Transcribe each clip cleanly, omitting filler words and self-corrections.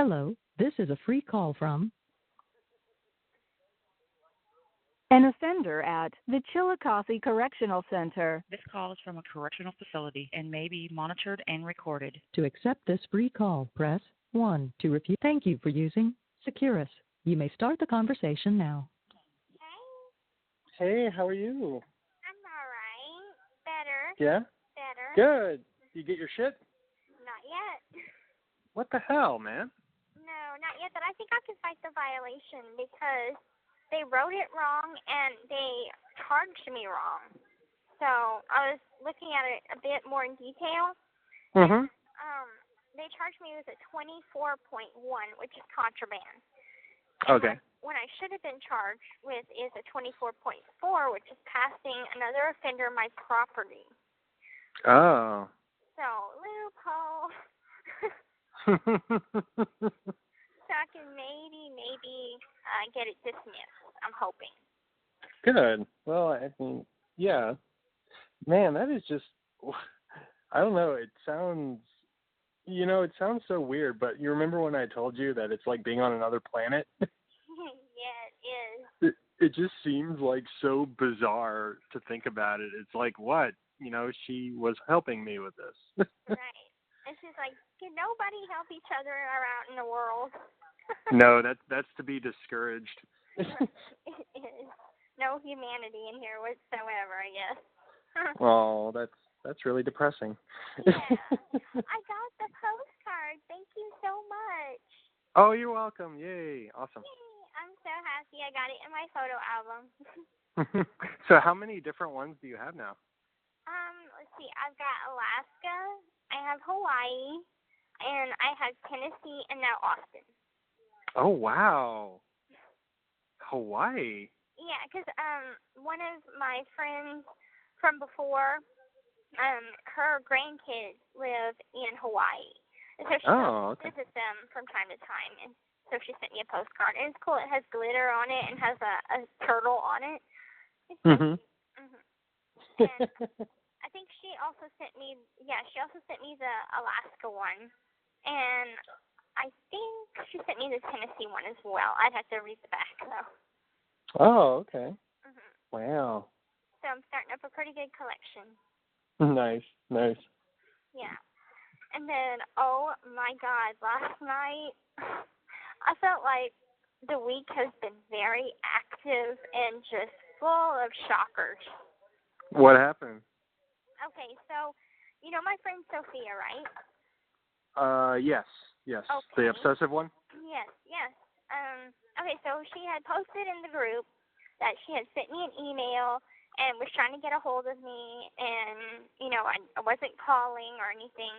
Hello, this is a free call from an offender at the Chillicothe Correctional Center. This call is from a correctional facility and may be monitored and recorded. To accept this free call, press 1. To refuse, thank you for using Securus. You may start the conversation now. Hey, how are you? I'm alright. Better. Yeah? Better. Good. You get your shit? Not yet. What the hell, man? No, not yet, but I think I can fight the violation because they wrote it wrong and they charged me wrong. So I was looking at it a bit more in detail. Mm-hmm. They charged me with a 24.1, which is contraband. Okay. When I should have been charged with is a 24.4, which is passing another offender my property. Oh. So, loophole. So I can maybe get it dismissed. I'm hoping. Good. Well, I mean, yeah. Man, that is just, I don't know, it sounds so weird, but you remember when I told you that it's like being on another planet? Yeah, it is. It just seems like so bizarre to think about it. It's like, what? She was helping me with this. Right. And she's like, can nobody help each other out in the world? No, that's to be discouraged. It is. No humanity in here whatsoever, I guess. Oh, that's really depressing. Yeah. I got the postcard. Thank you so much. Oh, you're welcome. Yay. Awesome. Yay. I'm so happy I got it in my photo album. So how many different ones do you have now? Let's see. I've got Alaska, I have Hawaii, and I have Tennessee, and now Austin. Oh, wow. Hawaii? Yeah, because one of my friends from before, her grandkids live in Hawaii. And so she visits them from time to time. And so she sent me a postcard. And it's cool. It has glitter on it and has a turtle on it. It's Mm-hmm. And I think she also sent me the Alaska one. And I think she sent me the Tennessee one as well. I'd have to read the back, though. Oh, okay. Mm-hmm. Wow. So I'm starting up a pretty good collection. Nice. Yeah. And then, oh my God, last night I felt like the week has been very active and just full of shockers. What happened? Okay, so you know my friend Sophia, right? Yes. Okay. The obsessive one? Yes. Okay, so she had posted in the group that she had sent me an email and was trying to get a hold of me, and I wasn't calling or anything.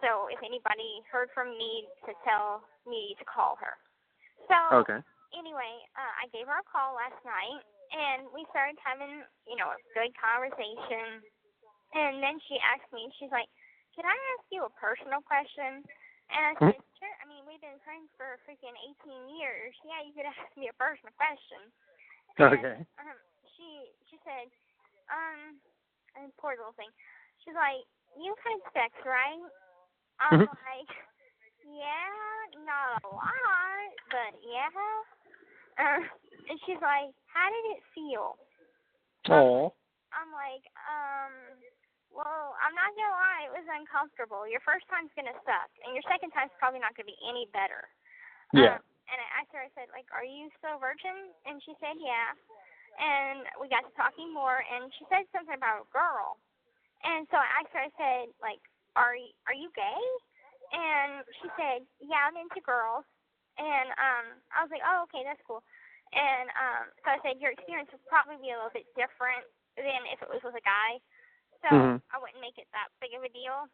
So if anybody heard from me to tell me to call her. So anyway, I gave her a call last night, and we started having a good conversation. And then she asked me, she's like, "Can I ask you a personal question?" And I said, "Sure. I mean, we've been friends for freaking 18 years. Yeah, you could ask me a personal question." And, Okay. She said, and poor little thing. She's like, "You've had sex, right?" I'm like, "Yeah, not a lot, but yeah." And she's like, "How did it feel?" Oh. I'm like, well, I'm not gonna lie, it was uncomfortable. Your first time's gonna suck, and your second time's probably not gonna be any better. Yeah. And I asked her, I said, like, "Are you still a virgin?" And she said, "Yeah." And we got to talking more, and she said something about a girl. And so I asked her, I said, like, are you gay? And she said, "Yeah, I'm into girls." And I was like, "Oh, okay, that's cool." And so I said, "Your experience would probably be a little bit different than if it was with a guy." So I wouldn't make it that big of a deal.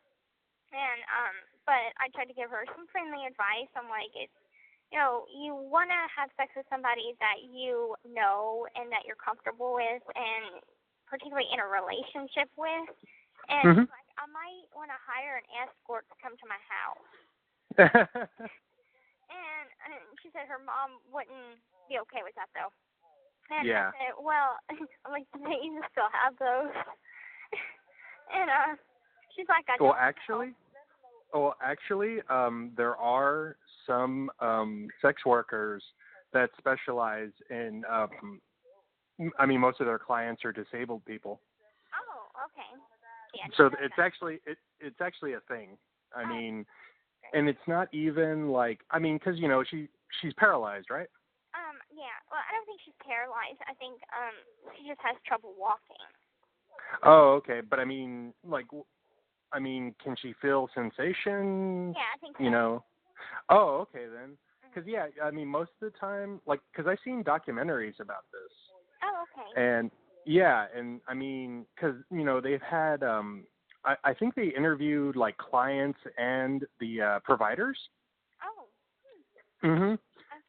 And but I tried to give her some friendly advice. I'm like, you want to have sex with somebody that you know and that you're comfortable with, and particularly in a relationship with. And she's like, "I might want to hire an escort to come to my house." And she said her mom wouldn't be okay with that, though. And I said, "Well," I'm like, "Do they even still have those?" And she's like, "I don't know." Well, actually, well, actually, there are some sex workers that specialize in. I mean, most of their clients are disabled people. Oh, okay. Yeah. So it's actually a thing. I mean, and it's not even like, I mean, because she's paralyzed, right? Yeah. Well, I don't think she's paralyzed. I think she just has trouble walking. Oh, okay. But I mean, can she feel sensation? Yeah, I think so. Oh, okay then. Because I mean, most of the time, because I've seen documentaries about this. Oh, okay. And yeah, and I mean, because they've had, I think they interviewed like clients and the providers. Oh. Mhm. Okay.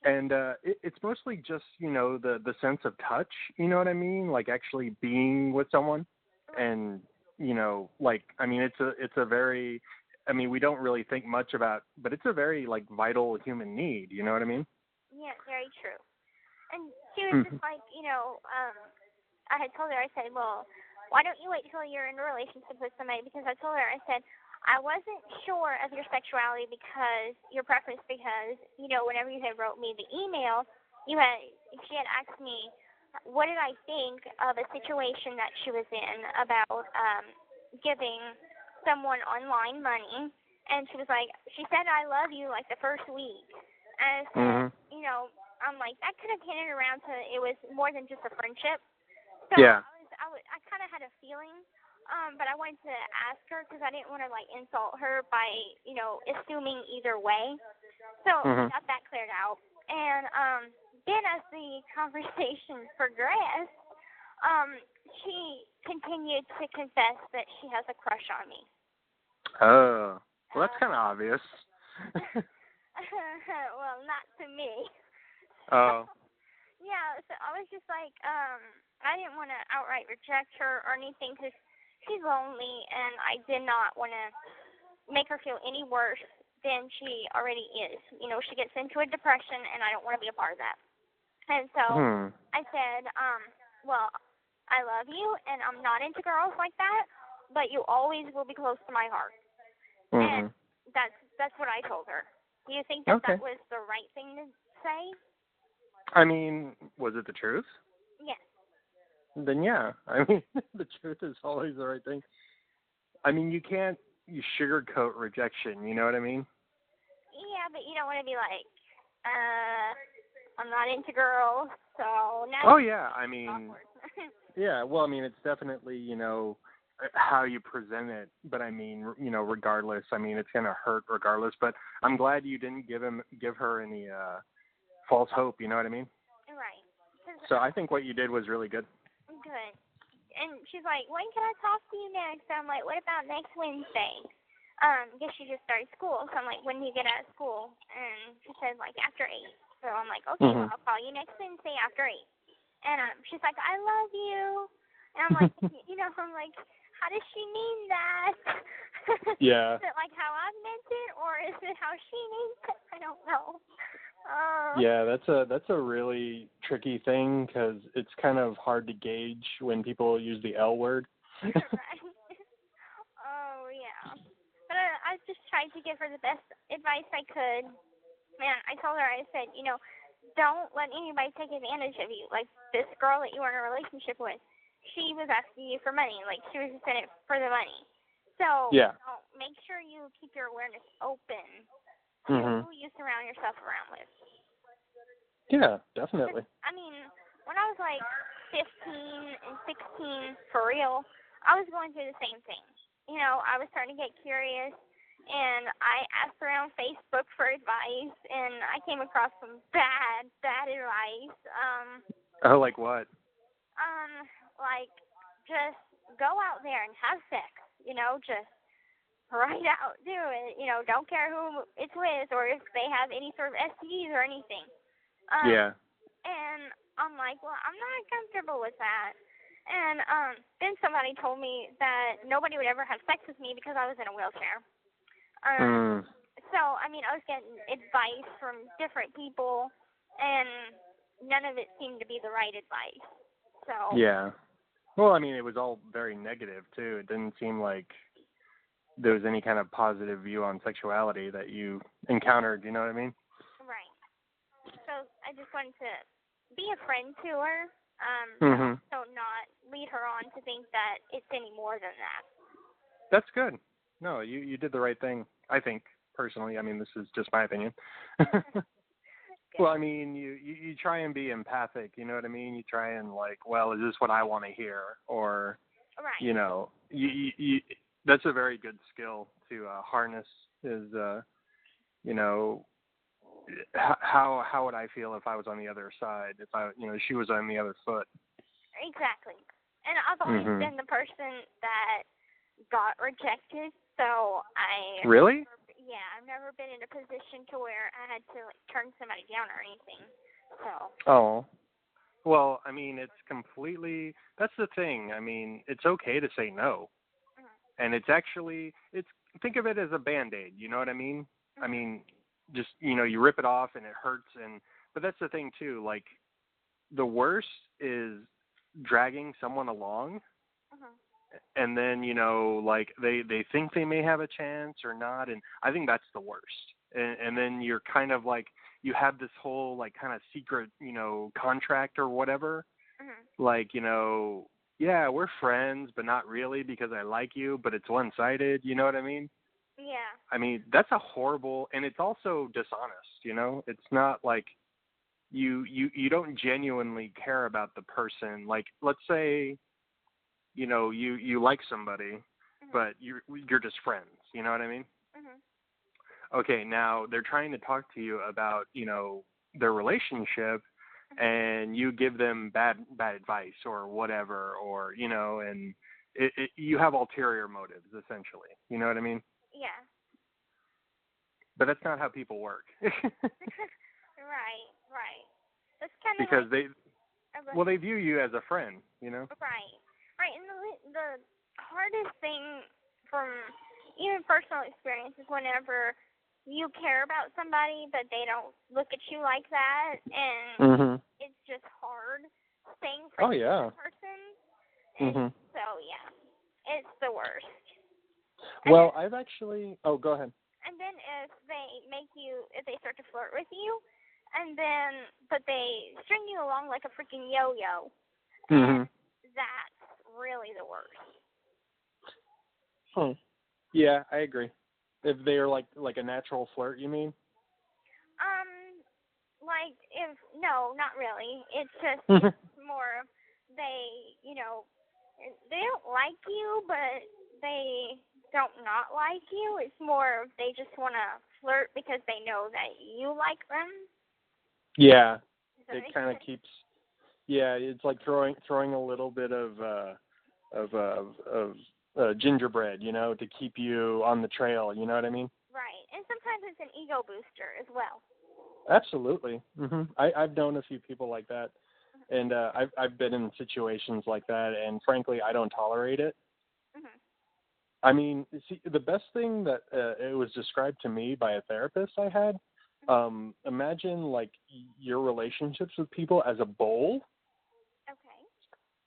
And it's mostly just the sense of touch. You know what I mean? Like actually being with someone, and I mean, it's a very, I mean, we don't really think much about, but it's a very like vital human need. You know what I mean? Yeah, very true. And she was just like, I had told her, I said, well, why don't you wait till you're in a relationship with somebody? Because I told her, I said, I wasn't sure of your sexuality because your preference, because, whenever you had wrote me the email, she had asked me, what did I think of a situation that she was in about giving someone online money. And she was like, she said, I love you like the first week. And I said, I'm like, that could have hinted around to it was more than just a friendship. So Yeah. I kind of had a feeling, but I wanted to ask her because I didn't want to like insult her by, assuming either way. So we got that cleared out. And then as the conversation progressed, she continued to confess that she has a crush on me. Oh, well, that's kind of obvious. Well, not to me. Oh. Yeah, so I was just like, I didn't want to outright reject her or anything because she's lonely, and I did not want to make her feel any worse than she already is. She gets into a depression, and I don't want to be a part of that. And so I said, well, I love you, and I'm not into girls like that, but you always will be close to my heart. And that's what I told her. Do you think that that was the right thing to say? I mean, was it the truth? Yes. Then yeah. I mean, the truth is always the right thing. I mean, you can't sugarcoat rejection, you know what I mean? Yeah, but you don't want to be like, I'm not into girls, so now. Oh yeah, I mean, yeah. Well, I mean, it's definitely how you present it, but I mean, regardless, I mean, it's gonna hurt regardless. But I'm glad you didn't give her any false hope. You know what I mean? Right. So I think what you did was really good. Good. And she's like, when can I talk to you next? I'm like, what about next Wednesday? Because she just started school. So I'm like, when do you get out of school? And she said, like, after 8. So I'm like, okay, well, I'll call you next Wednesday after 8. And she's like, I love you. And I'm like, I'm like, how does she mean that? Yeah. Is it like how I meant it, or is it how she means it? I don't know. Yeah, that's a really tricky thing because it's kind of hard to gauge when people use the L word. Right. Oh yeah. But I just tried to give her the best advice I could. Man, I told her, I said, don't let anybody take advantage of you. Like this girl that you were in a relationship with, she was asking you for money. Like she was just in it for the money. So make sure you keep your awareness open to who you surround yourself around with. Yeah, definitely. I mean, when I was like 15 and 16, for real, I was going through the same thing. I was starting to get curious, and I asked around Facebook for advice, and I came across some bad advice. Oh, like what? Like just go out there and have sex. Just right out, do it. Don't care who it's with or if they have any sort of STDs or anything. And I'm like, well, I'm not comfortable with that. And then somebody told me that nobody would ever have sex with me because I was in a wheelchair. So, I mean, I was getting advice from different people, and none of it seemed to be the right advice. So. Yeah. Well, I mean, it was all very negative, too. It didn't seem like, there was any kind of positive view on sexuality that you encountered. You know what I mean? Right. So I just wanted to be a friend to her, Mhm. so not lead her on to think that it's any more than that. That's good. No, you did the right thing. I think personally. I mean, this is just my opinion. Well, I mean, you try and be empathic. You know what I mean? You try and like, well, is this what I want to hear? Or, Right. you know, you that's a very good skill to harness. Is you know, how would I feel if I was on the other side? If she was on the other foot. Exactly. And I've always Mhm. been the person that got rejected, so Really? I've never been in a position to where I had to like turn somebody down or anything. So. Oh. Well, I mean, it's completely. That's the thing. I mean, it's okay to say no, and it's think of it as a Band-Aid. You know what I mean? I mean, just you rip it off and it hurts, but that's the thing too. Like, the worst is dragging someone along, and then like they think they may have a chance or not, and I think that's the worst. And then you're kind of like you have this whole like kind of secret contract or whatever, like yeah, we're friends but not really because I like you, but it's one-sided. You know what I mean? Yeah. I mean, that's a horrible, and it's also dishonest. It's not like you don't genuinely care about the person. Like, let's say you like somebody, but you're just friends. You know what I mean? Okay, now they're trying to talk to you about their relationship, and you give them bad advice or whatever, or and you have ulterior motives essentially. You know what I mean? Yeah. But that's not how people work. Right. That's kind of Because like, they view you as a friend. Right, and the hardest thing from even personal experience is whenever you care about somebody but they don't look at you like that, and it's just hard staying friends with that person. And so yeah, it's the worst. Well, I've actually. Oh, go ahead. And then if they start to flirt with you, but they string you along like a freaking yo-yo, and that's really the worst. Yeah, I agree. If they're like a natural flirt, you mean? No, not really. It's just more of they don't like you, but they don't not like you. It's more of they just want to flirt because they know that you like them. Yeah, it kind of keeps. Yeah, it's like throwing a little bit of gingerbread, to keep you on the trail. You know what I mean? Right, and sometimes it's an ego booster as well. Absolutely. I've known a few people like that, and I've been in situations like that, and frankly, I don't tolerate it. I mean, see, the best thing that it was described to me by a therapist I had. Imagine like your relationships with people as a bowl. Okay.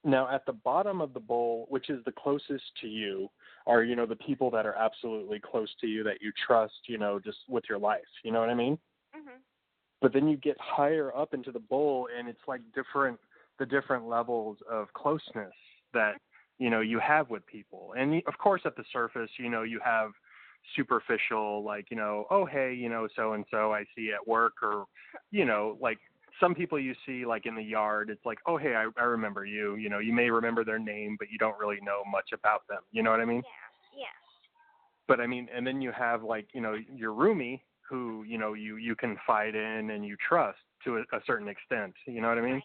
Now, at the bottom of the bowl, which is the closest to you, are the people that are absolutely close to you that you trust, just with your life. You know what I mean? But then you get higher up into the bowl, and it's like the different levels of closeness that you have with people. And of course, at the surface, you have superficial, like, oh, hey, so and so I see at work, or like some people you see like in the yard. It's like, oh, hey, I remember you. You may remember their name, but you don't really know much about them. You know what I mean? Yeah. But I mean, and then you have like your roomie who you confide in and you trust to a certain extent. You know what I mean? Right.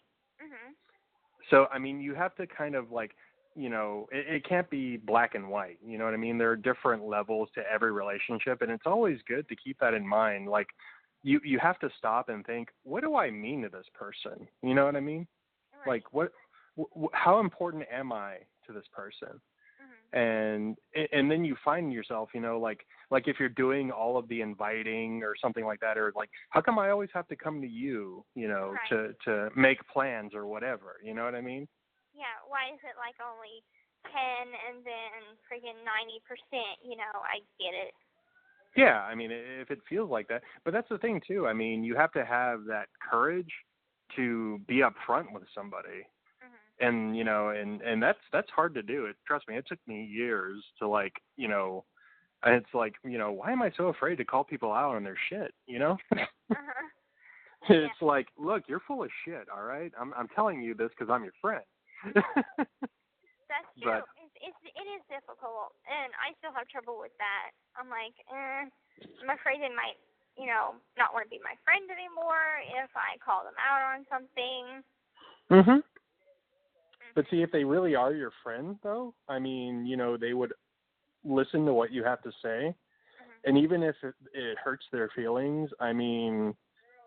So I mean, you have to kind of like it can't be black and white. You know what I mean? There are different levels to every relationship, and it's always good to keep that in mind. Like you have to stop and think, what do I mean to this person? You know what I mean? Right. Like how important am I to this person? And then you find yourself, like if you're doing all of the inviting or something like that, or like, how come I always have to come to you, Right. to make plans or whatever, you know what I mean? Yeah, why is it like only 10 and then freaking 90%, you know, I get it. Yeah, I mean, if it feels like that. But that's the thing, too. I mean, you have to have that courage to be upfront with somebody. Mm-hmm. And, you know, and that's hard to do. Trust me, it took me years to, like, you know, and it's like, you know, why am I so afraid to call people out on their shit, you know? Uh-huh. It's like, look, you're full of shit, all right? I'm telling you this because I'm your friend. That's true. But, it is difficult, and I still have trouble with that. I'm like, I'm afraid they might, you know, not want to be my friend anymore if I call them out on something. Mhm. But see, if they really are your friend, though, I mean, you know, they would listen to what you have to say, and even if it hurts their feelings, I mean,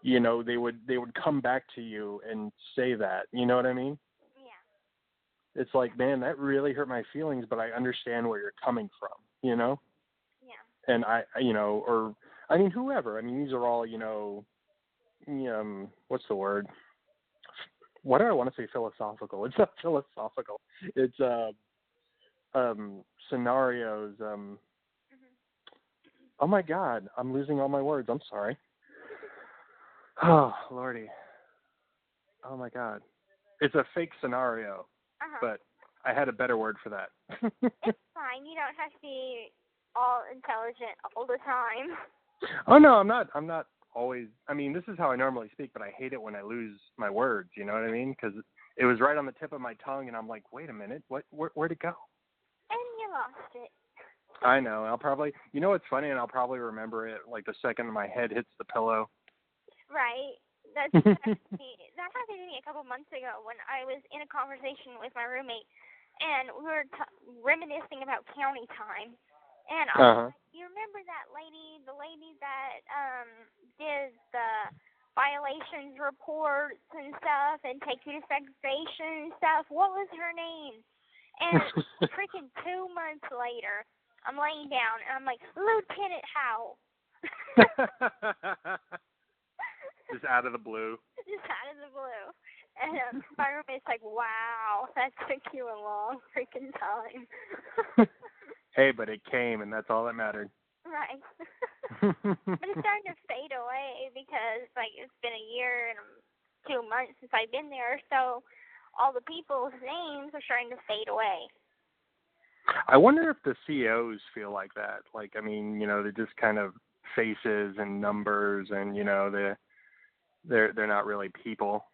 you know, they would come back to you and say that. You know what I mean? Yeah. It's like, man, that really hurt my feelings, but I understand where you're coming from. You know? Yeah. And you know, or I mean, whoever. I mean, these are all, you know, what's the word? What do I want to say? Philosophical. It's not philosophical. It's scenarios. Oh my God, I'm losing all my words. I'm sorry. Oh Lordy. Oh my God. It's a fake scenario, but I had a better word for that. It's fine. You don't have to be all intelligent all the time. Oh no, I'm not always. I mean, this is how I normally speak, but I hate it when I lose my words. You know what I mean? Because it was right on the tip of my tongue, and I'm like, wait a minute, where'd it go? And you lost it. I know. I'll probably, you know what's funny, and I'll probably remember it like the second my head hits the pillow. Right. That happened to me a couple months ago when I was in a conversation with my roommate, and we were reminiscing about county time. And I was like, you remember that lady, the lady that did the violations reports and stuff and take you to segregation and stuff? What was her name? And freaking 2 months later, I'm laying down, and I'm like, Lieutenant Howe. Just out of the blue. Just out of the blue. And my roommate's like, wow, that took you a long freaking time. Hey, but it came, and that's all that mattered. Right. But it's starting to fade away because, like, it's been a year and 2 months since I've been there, so all the people's names are starting to fade away. I wonder if the CEOs feel like that. Like, I mean, you know, they're just kind of faces and numbers, and you know, they're not really people.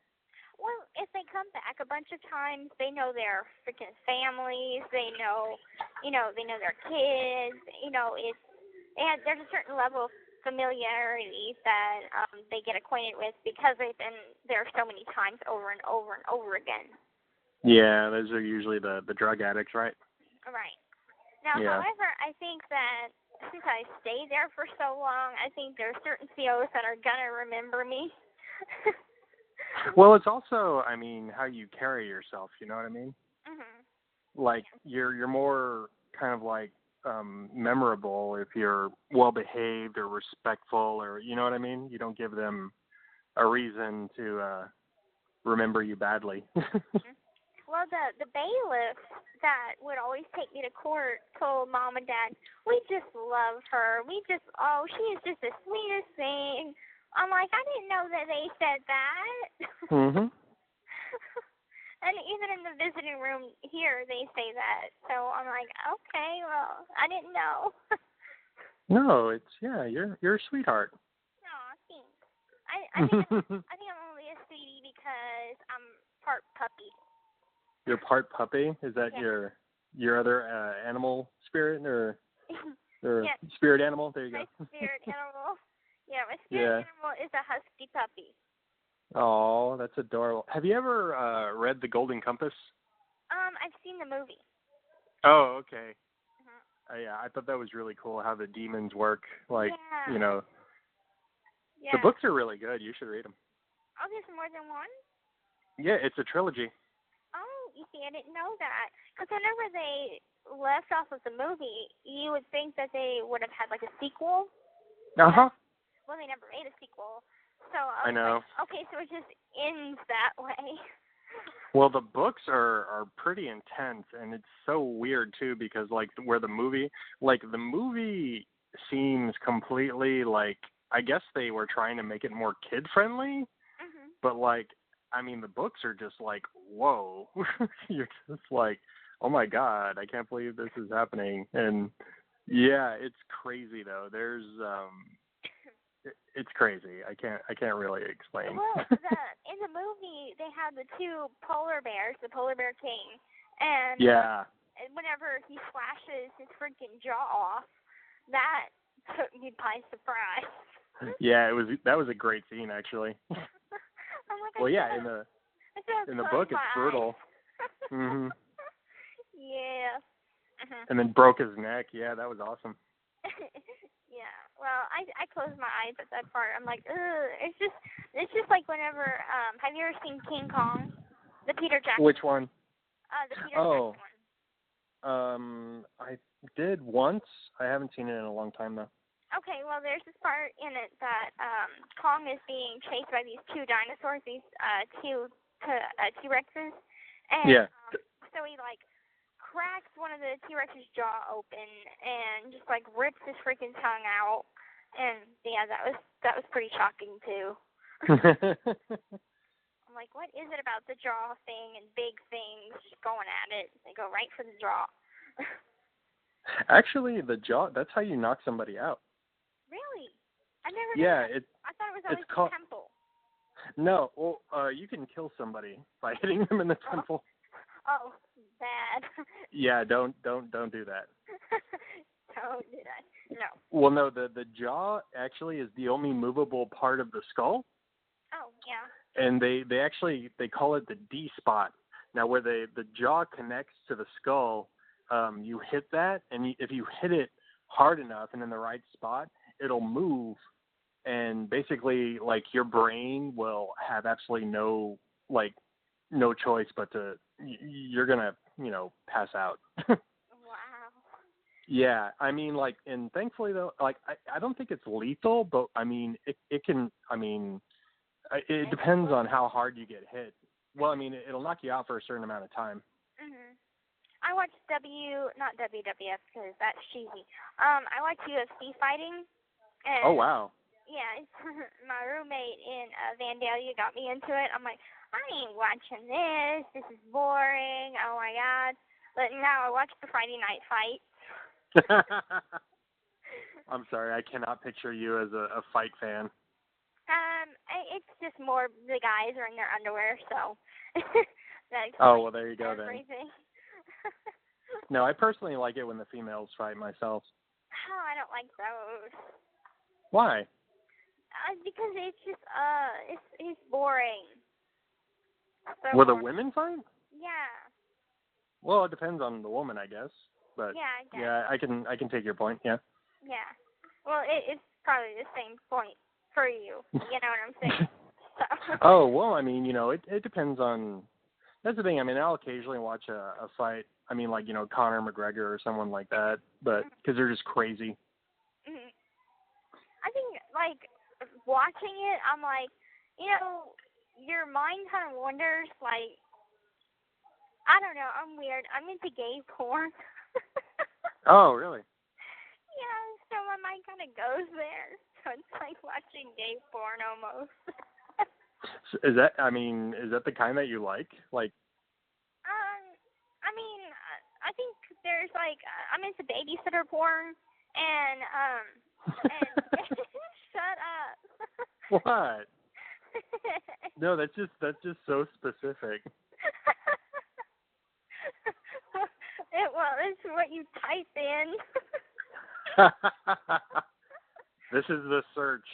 Well, if they come back a bunch of times, they know their freaking families. They know their kids. You know, there's a certain level of familiarity that they get acquainted with because they've been there so many times over and over and over again. Yeah, those are usually the drug addicts, right? Right. Now, however, I think that since I stayed there for so long, I think there are certain COs that are going to remember me. Well, it's also, I mean, how you carry yourself, you know what I mean? Mm-hmm. Like, you're more kind of like memorable if you're well-behaved or respectful, or, you know what I mean? You don't give them a reason to remember you badly. Well, the bailiff that would always take me to court told Mom and Dad, we just love her. She is just the sweetest thing. I'm like, I didn't know that they said that. Mhm. And even in the visiting room here, they say that. So I'm like, okay, well, I didn't know. No, you're a sweetheart. Aw, thanks. I think I'm only a sweetie because I'm part puppy. You're part puppy? Is that your other animal spirit or spirit animal? There you go. My spirit animal. Yeah, my spirit animal is a husky puppy. Oh, that's adorable. Have you ever read The Golden Compass? I've seen the movie. Oh, okay. Yeah, I thought that was really cool how the demons work. Like, you know, the books are really good. You should read them. Oh, there's more than one? Yeah, it's a trilogy. Oh, you see, I didn't know that. Because whenever they left off of the movie, you would think that they would have had, like, a sequel. Uh-huh. Well, they never made a sequel. So I know. like, okay, so it just ends that way. Well, the books are pretty intense, and it's so weird too because like the movie seems completely like I guess they were trying to make it more kid friendly, but like I mean the books are just like whoa, you're just like oh my god, I can't believe this is happening, and yeah, it's crazy though. There's it's crazy. I can't really explain. Well, in the movie they had the two polar bears, the polar bear king, and yeah. Whenever he slashes his freaking jaw off, that took me by surprise. Yeah, that was a great scene actually. Well, yeah, in the book it's brutal. Mhm. Yeah. And then broke his neck. Yeah, that was awesome. Yeah. Well, I closed my eyes at that part. I'm like, ugh. It's just like whenever. Have you ever seen King Kong, the Peter Jackson? Which one? The Peter Jackson one. I did once. I haven't seen it in a long time though. Okay, well, there's this part in it that Kong is being chased by these two dinosaurs, these T-Rexes, and yeah. So he like cracks one of the T-Rex's jaw open and just like rips his freaking tongue out, and yeah, that was pretty shocking too. I'm like, what is it about the jaw thing and big things just going at it? They go right for the jaw. Actually, the jaw, that's how you knock somebody out. Really? I never knew Yeah, that. I thought it was always the temple. No, well, you can kill somebody by hitting them in the temple. Oh, bad. Yeah, don't do that. Don't do that. No. Well, no, the jaw actually is the only movable part of the skull. Oh, yeah. And they call it the D spot. Now, where the jaw connects to the skull, you hit that, and if you hit it hard enough and in the right spot, it'll move, and basically, like, your brain will have absolutely no choice but you're gonna, pass out. Wow. Yeah, I mean, like, and thankfully though, like, I don't think it's lethal, but I mean, it can, I mean, it depends on how hard you get hit. Well, I mean, it'll knock you out for a certain amount of time. Mhm. I watched not WWF because that's cheesy. I watch UFC fighting. And, oh wow. Yeah, my roommate in Vandalia got me into it. I'm like, I ain't watching this. This is boring. Oh my god. But now I watch the Friday night fight. I'm sorry, I cannot picture you as a fight fan. It's just more the guys are in their underwear, so. Oh well, there you go everything. Then. No, I personally like it when the females fight myself. Oh, I don't like those. Why? Because it's just it's boring. So Were the women fight? Yeah. Well, it depends on the woman, I guess. But yeah, I guess. Yeah, I can take your point. Yeah. Yeah. Well, it's probably the same point for you. You know what I'm saying? So. Oh well, I mean, it depends on. That's the thing. I mean, I'll occasionally watch a fight. I mean, like Conor McGregor or someone like that, but because they're just crazy. Mm-hmm. I think like watching it, I'm like, your mind kind of wonders, like, I don't know, I'm weird. I'm into gay porn. Oh, really? Yeah, so my mind kind of goes there. So it's like watching gay porn almost. So is that the kind that you like? Like. I mean, I think there's like, I'm into babysitter porn and shut up. What? No, that's just so specific. Well, it's what you type in. This is the search.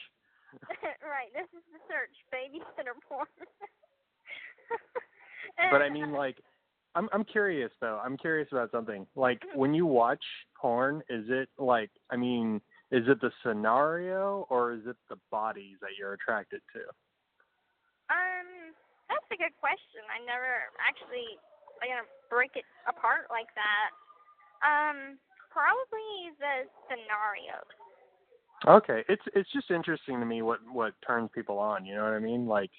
Right, this is the search, babysitter porn. But I mean, like, I'm curious though. I'm curious about something. Like, when you watch porn, is it like, I mean, is it the scenario or is it the bodies that you're attracted to? That's a good question. I never actually break it apart like that. Probably the scenario. Okay, it's just interesting to me what turns people on. You know what I mean? Like,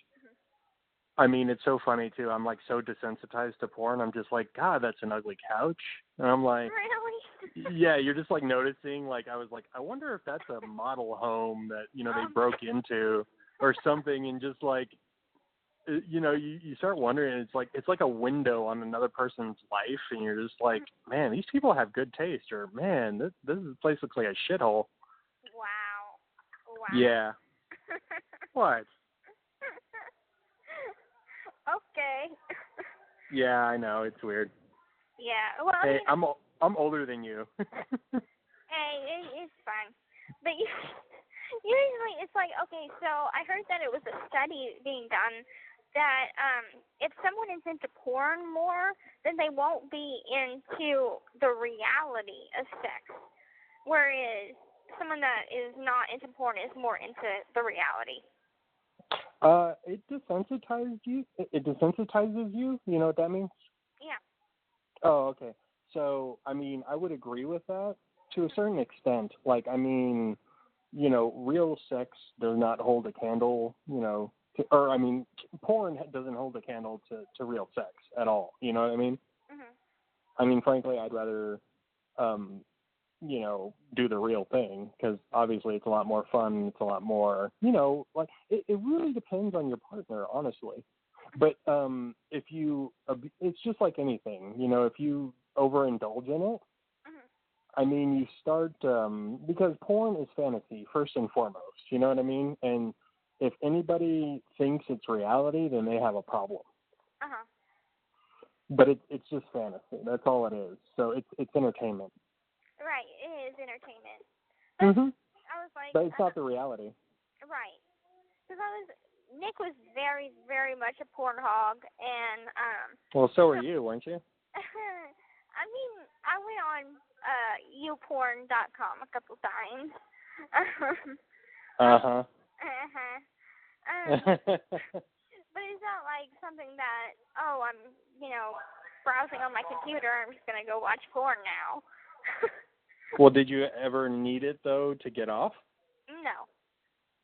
I mean, it's so funny too. I'm like so desensitized to porn. I'm just like, God, that's an ugly couch. And I'm like, Really? yeah, you're just like noticing. Like, I was like, I wonder if that's a model home that they broke into or something, and just like, you start wondering. It's like a window on another person's life, and you're just like, man, these people have good taste, or man, this place looks like a shithole. Wow. Yeah. What? Okay. Yeah, I know, it's weird. Yeah. Well, Hey, I'm older than you. Hey, it's fine. But usually it's like, okay, so I heard that it was a study being done that if someone is into porn more, then they won't be into the reality of sex. Whereas someone that is not into porn is more into the reality. It desensitizes you. It desensitizes you. You know what that means? Yeah. Oh, okay. So, I mean, I would agree with that to a certain extent. Like, I mean, real sex does not hold a candle, porn doesn't hold a candle to real sex at all. You know what I mean? Mhm. I mean, frankly, I'd rather, do the real thing, because obviously it's a lot more fun. It's a lot more, like, it really depends on your partner, honestly. But it's just like anything, if you overindulge in it, I mean, you start, because porn is fantasy, first and foremost, you know what I mean? And if anybody thinks it's reality, then they have a problem. Uh-huh. But it's just fantasy. That's all it is. So it's entertainment. Right, it is entertainment. But I was like... But it's not the reality. Right. Because Nick was very, very much a porn hog, and... Well, so were you, weren't you? I mean, I went on youporn.com a couple times. Uh-huh. But it's not like something that, I'm, browsing on my computer, I'm just going to go watch porn now. Well, did you ever need it, though, to get off? No.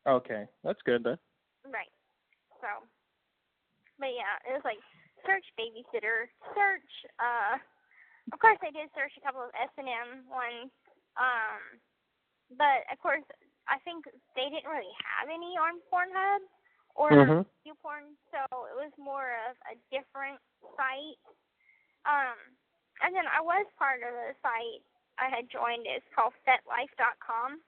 Okay, that's good, then. Right. So, but yeah, it was like, search babysitter, search, of course I did search a couple of S&M ones, but of course, I think they didn't really have any on Pornhub or YouPorn, so it was more of a different site. And then I was part of a site I had joined. It's called FetLife.com.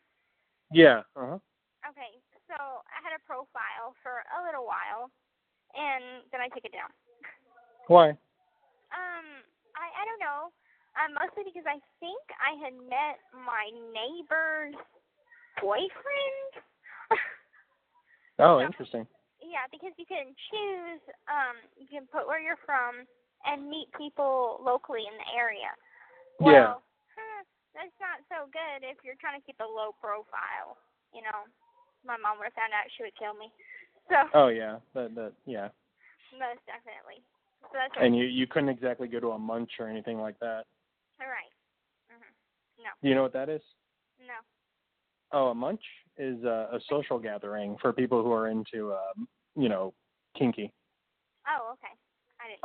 Yeah. Uh-huh. Okay, so I had a profile for a little while, and then I took it down. Why? I don't know. Mostly because I think I had met my neighbor's boyfriend. Oh, interesting. Yeah, because you can choose, you can put where you're from and meet people locally in the area. Well, that's not so good if you're trying to keep a low profile. My mom would have found out, she would kill me. So. Oh yeah, yeah. Most definitely. So that's and you couldn't exactly go to a munch or anything like that. Right. No. Do you know what that is? No. Oh, a munch is a social gathering for people who are into, kinky. Oh, okay.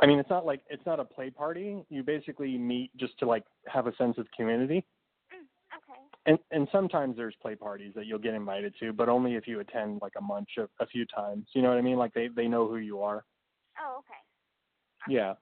I mean, it's not a play party. You basically meet just to like have a sense of community. Okay. And sometimes there's play parties that you'll get invited to, but only if you attend like a munch a few times. You know what I mean? Like they know who you are. Oh, okay. Yeah.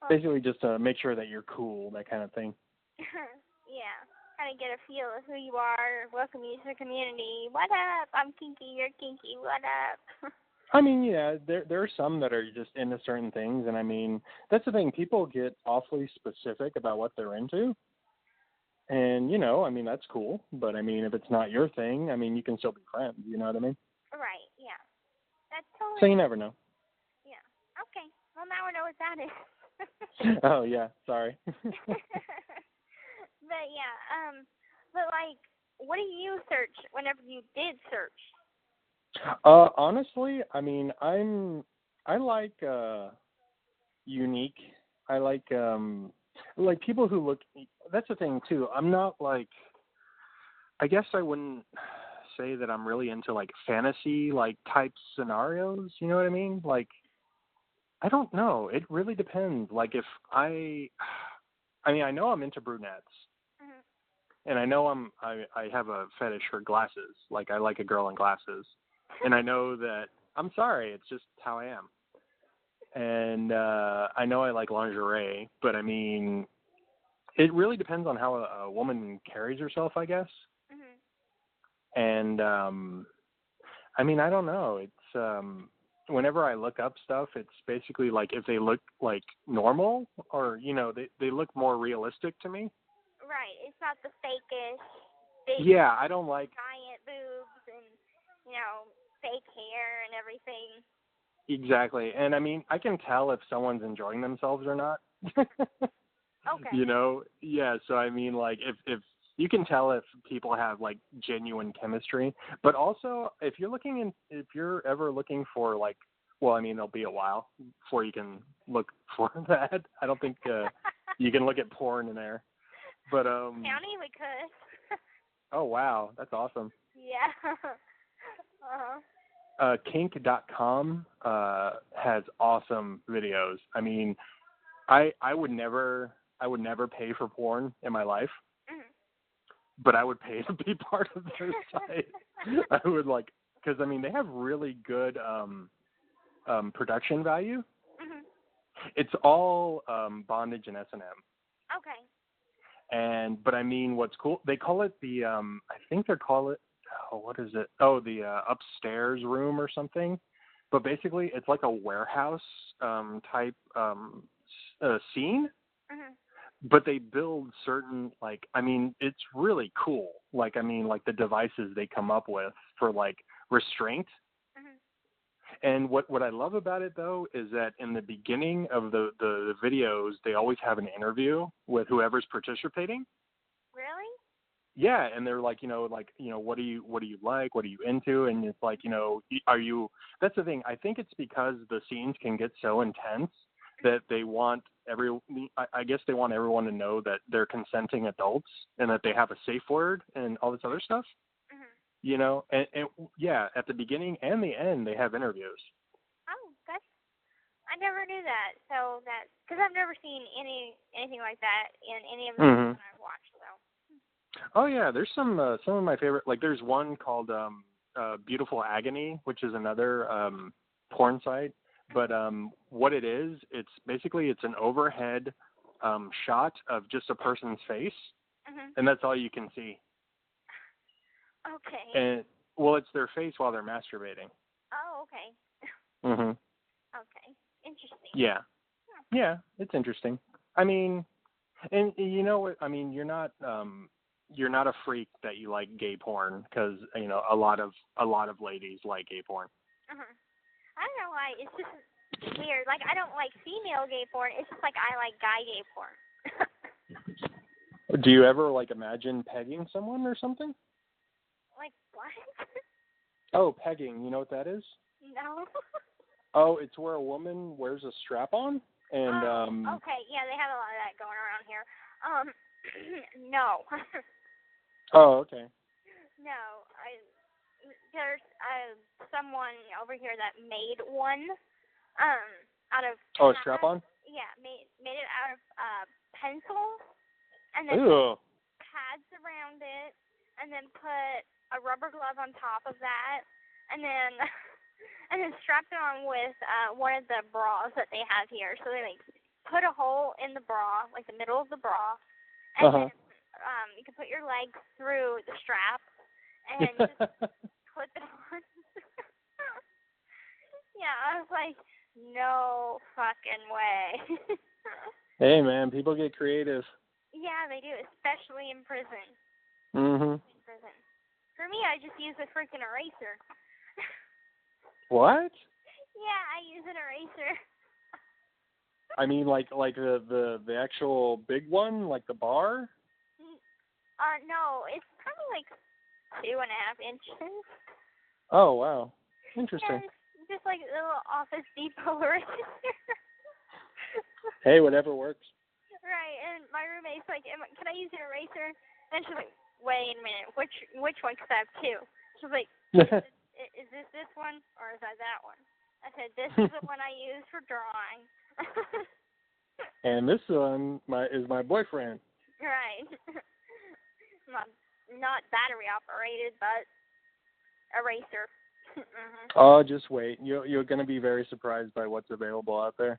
Well, basically just to make sure that you're cool, that kind of thing. Yeah. Kind of get a feel of who you are, welcome you to the community. What up? I'm kinky, you're kinky. What up? I mean, yeah, there are some that are just into certain things, and I mean, that's the thing. People get awfully specific about what they're into, and, I mean, that's cool, but, I mean, if it's not your thing, I mean, you can still be friends, you know what I mean? Right, yeah. That's totally... So you never know. Yeah. Okay. Well, now I know what that is. Oh, yeah, sorry. But, yeah, but, like, what do you search whenever you did search? Honestly, I mean, I like unique. I like people who look. That's the thing too. I'm not like. I guess I wouldn't say that I'm really into like fantasy like type scenarios. You know what I mean? Like, I don't know. It really depends. Like if I mean, I know I'm into brunettes. Mm-hmm. And I know I have a fetish for glasses. Like I like a girl in glasses. And I know that, I'm sorry, it's just how I am. And I know I like lingerie, but I mean, it really depends on how a woman carries herself, I guess. Mm-hmm. And I mean, I don't know. It's whenever I look up stuff, it's basically like if they look like normal or, you know, they look more realistic to me. Right. It's not the fakest, big, Yeah, I don't like giant boobs and, you know, fake hair and everything. exactly. And I mean, I can tell if someone's enjoying themselves or not. Okay. You know? Yeah, so I mean like if you can tell if people have like genuine chemistry, but also if you're ever looking for like, well, I mean, it'll be a while before you can look for that. I don't think you can look at porn in there. But County we could. oh wow, that's awesome. Yeah. Uh-huh. Kink.com has awesome videos. I mean, I would never pay for porn in my life, Mm-hmm. but I would pay to be part of their site. I would like, because I mean they have really good production value. Mm-hmm. It's all bondage and S&M. Okay. But I mean, what's cool? They call it the I think they call it, oh, what is it? Oh, the upstairs room or something. But basically, it's like a warehouse type scene. Mm-hmm. But they build certain, like, I mean, it's really cool. Like, I mean, like the devices they come up with for like restraint. Mm-hmm. And what I love about it though is that in the beginning of the videos, they always have an interview with whoever's participating. Really? Yeah, and they're like, what do you like? What are you into? And it's like, that's the thing. I think it's because the scenes can get so intense that they want I guess they want everyone to know that they're consenting adults and that they have a safe word and all this other stuff. Mm-hmm. And yeah, at the beginning and the end, they have interviews. Oh, I never knew that. So because I've never seen anything like that in any of the Mm-hmm. that I've watched. So. Oh yeah, there's some of my favorite. Like there's one called Beautiful Agony, which is another porn site. But what it is, it's basically it's an overhead shot of just a person's face, Mm-hmm. and that's all you can see. Okay. And well, it's their face while they're masturbating. Oh, okay. Mhm. Okay. Interesting. Yeah. Yeah, it's interesting. I mean, and you know what? I mean, you're not a freak that you like gay porn because a lot of ladies like gay porn. Mhm. I don't know why. It's just weird. Like I don't like female gay porn. It's just like I like guy gay porn. Do you ever like imagine pegging someone or something? Like what? Oh, pegging. You know what that is? No. Oh, it's where a woman wears a strap-on and okay, yeah, they have a lot of that going around here. No. Oh, okay. No, there's someone over here that made one out of Oh, a strap-on? Yeah, made it out of pencil and then Ew. pads around it and then put a rubber glove on top of that and then strapped it on with one of the bras that they have here. So they like put a hole in the bra, like the middle of the bra, and then you can put your legs through the strap and just clip it on. Yeah, I was like, no fucking way. Hey, man, people get creative. Yeah, they do, especially in prison. Mhm. In prison. For me, I just use a freaking eraser. What? Yeah, I use an eraser. I mean, like the actual big one, like the bar? No, it's probably like 2.5 inches. Oh, wow. Interesting. Yeah, it's just like a little Office Depot eraser. Hey, whatever works. Right, and my roommate's like, can I use an eraser? And she's like, wait a minute, which one? Because I have two. She was like, is this one or is that one? I said, this is the one I use for drawing. And this one is my boyfriend. Right. Not battery operated, but eraser. Oh, just wait. You're going to be very surprised by what's available out there.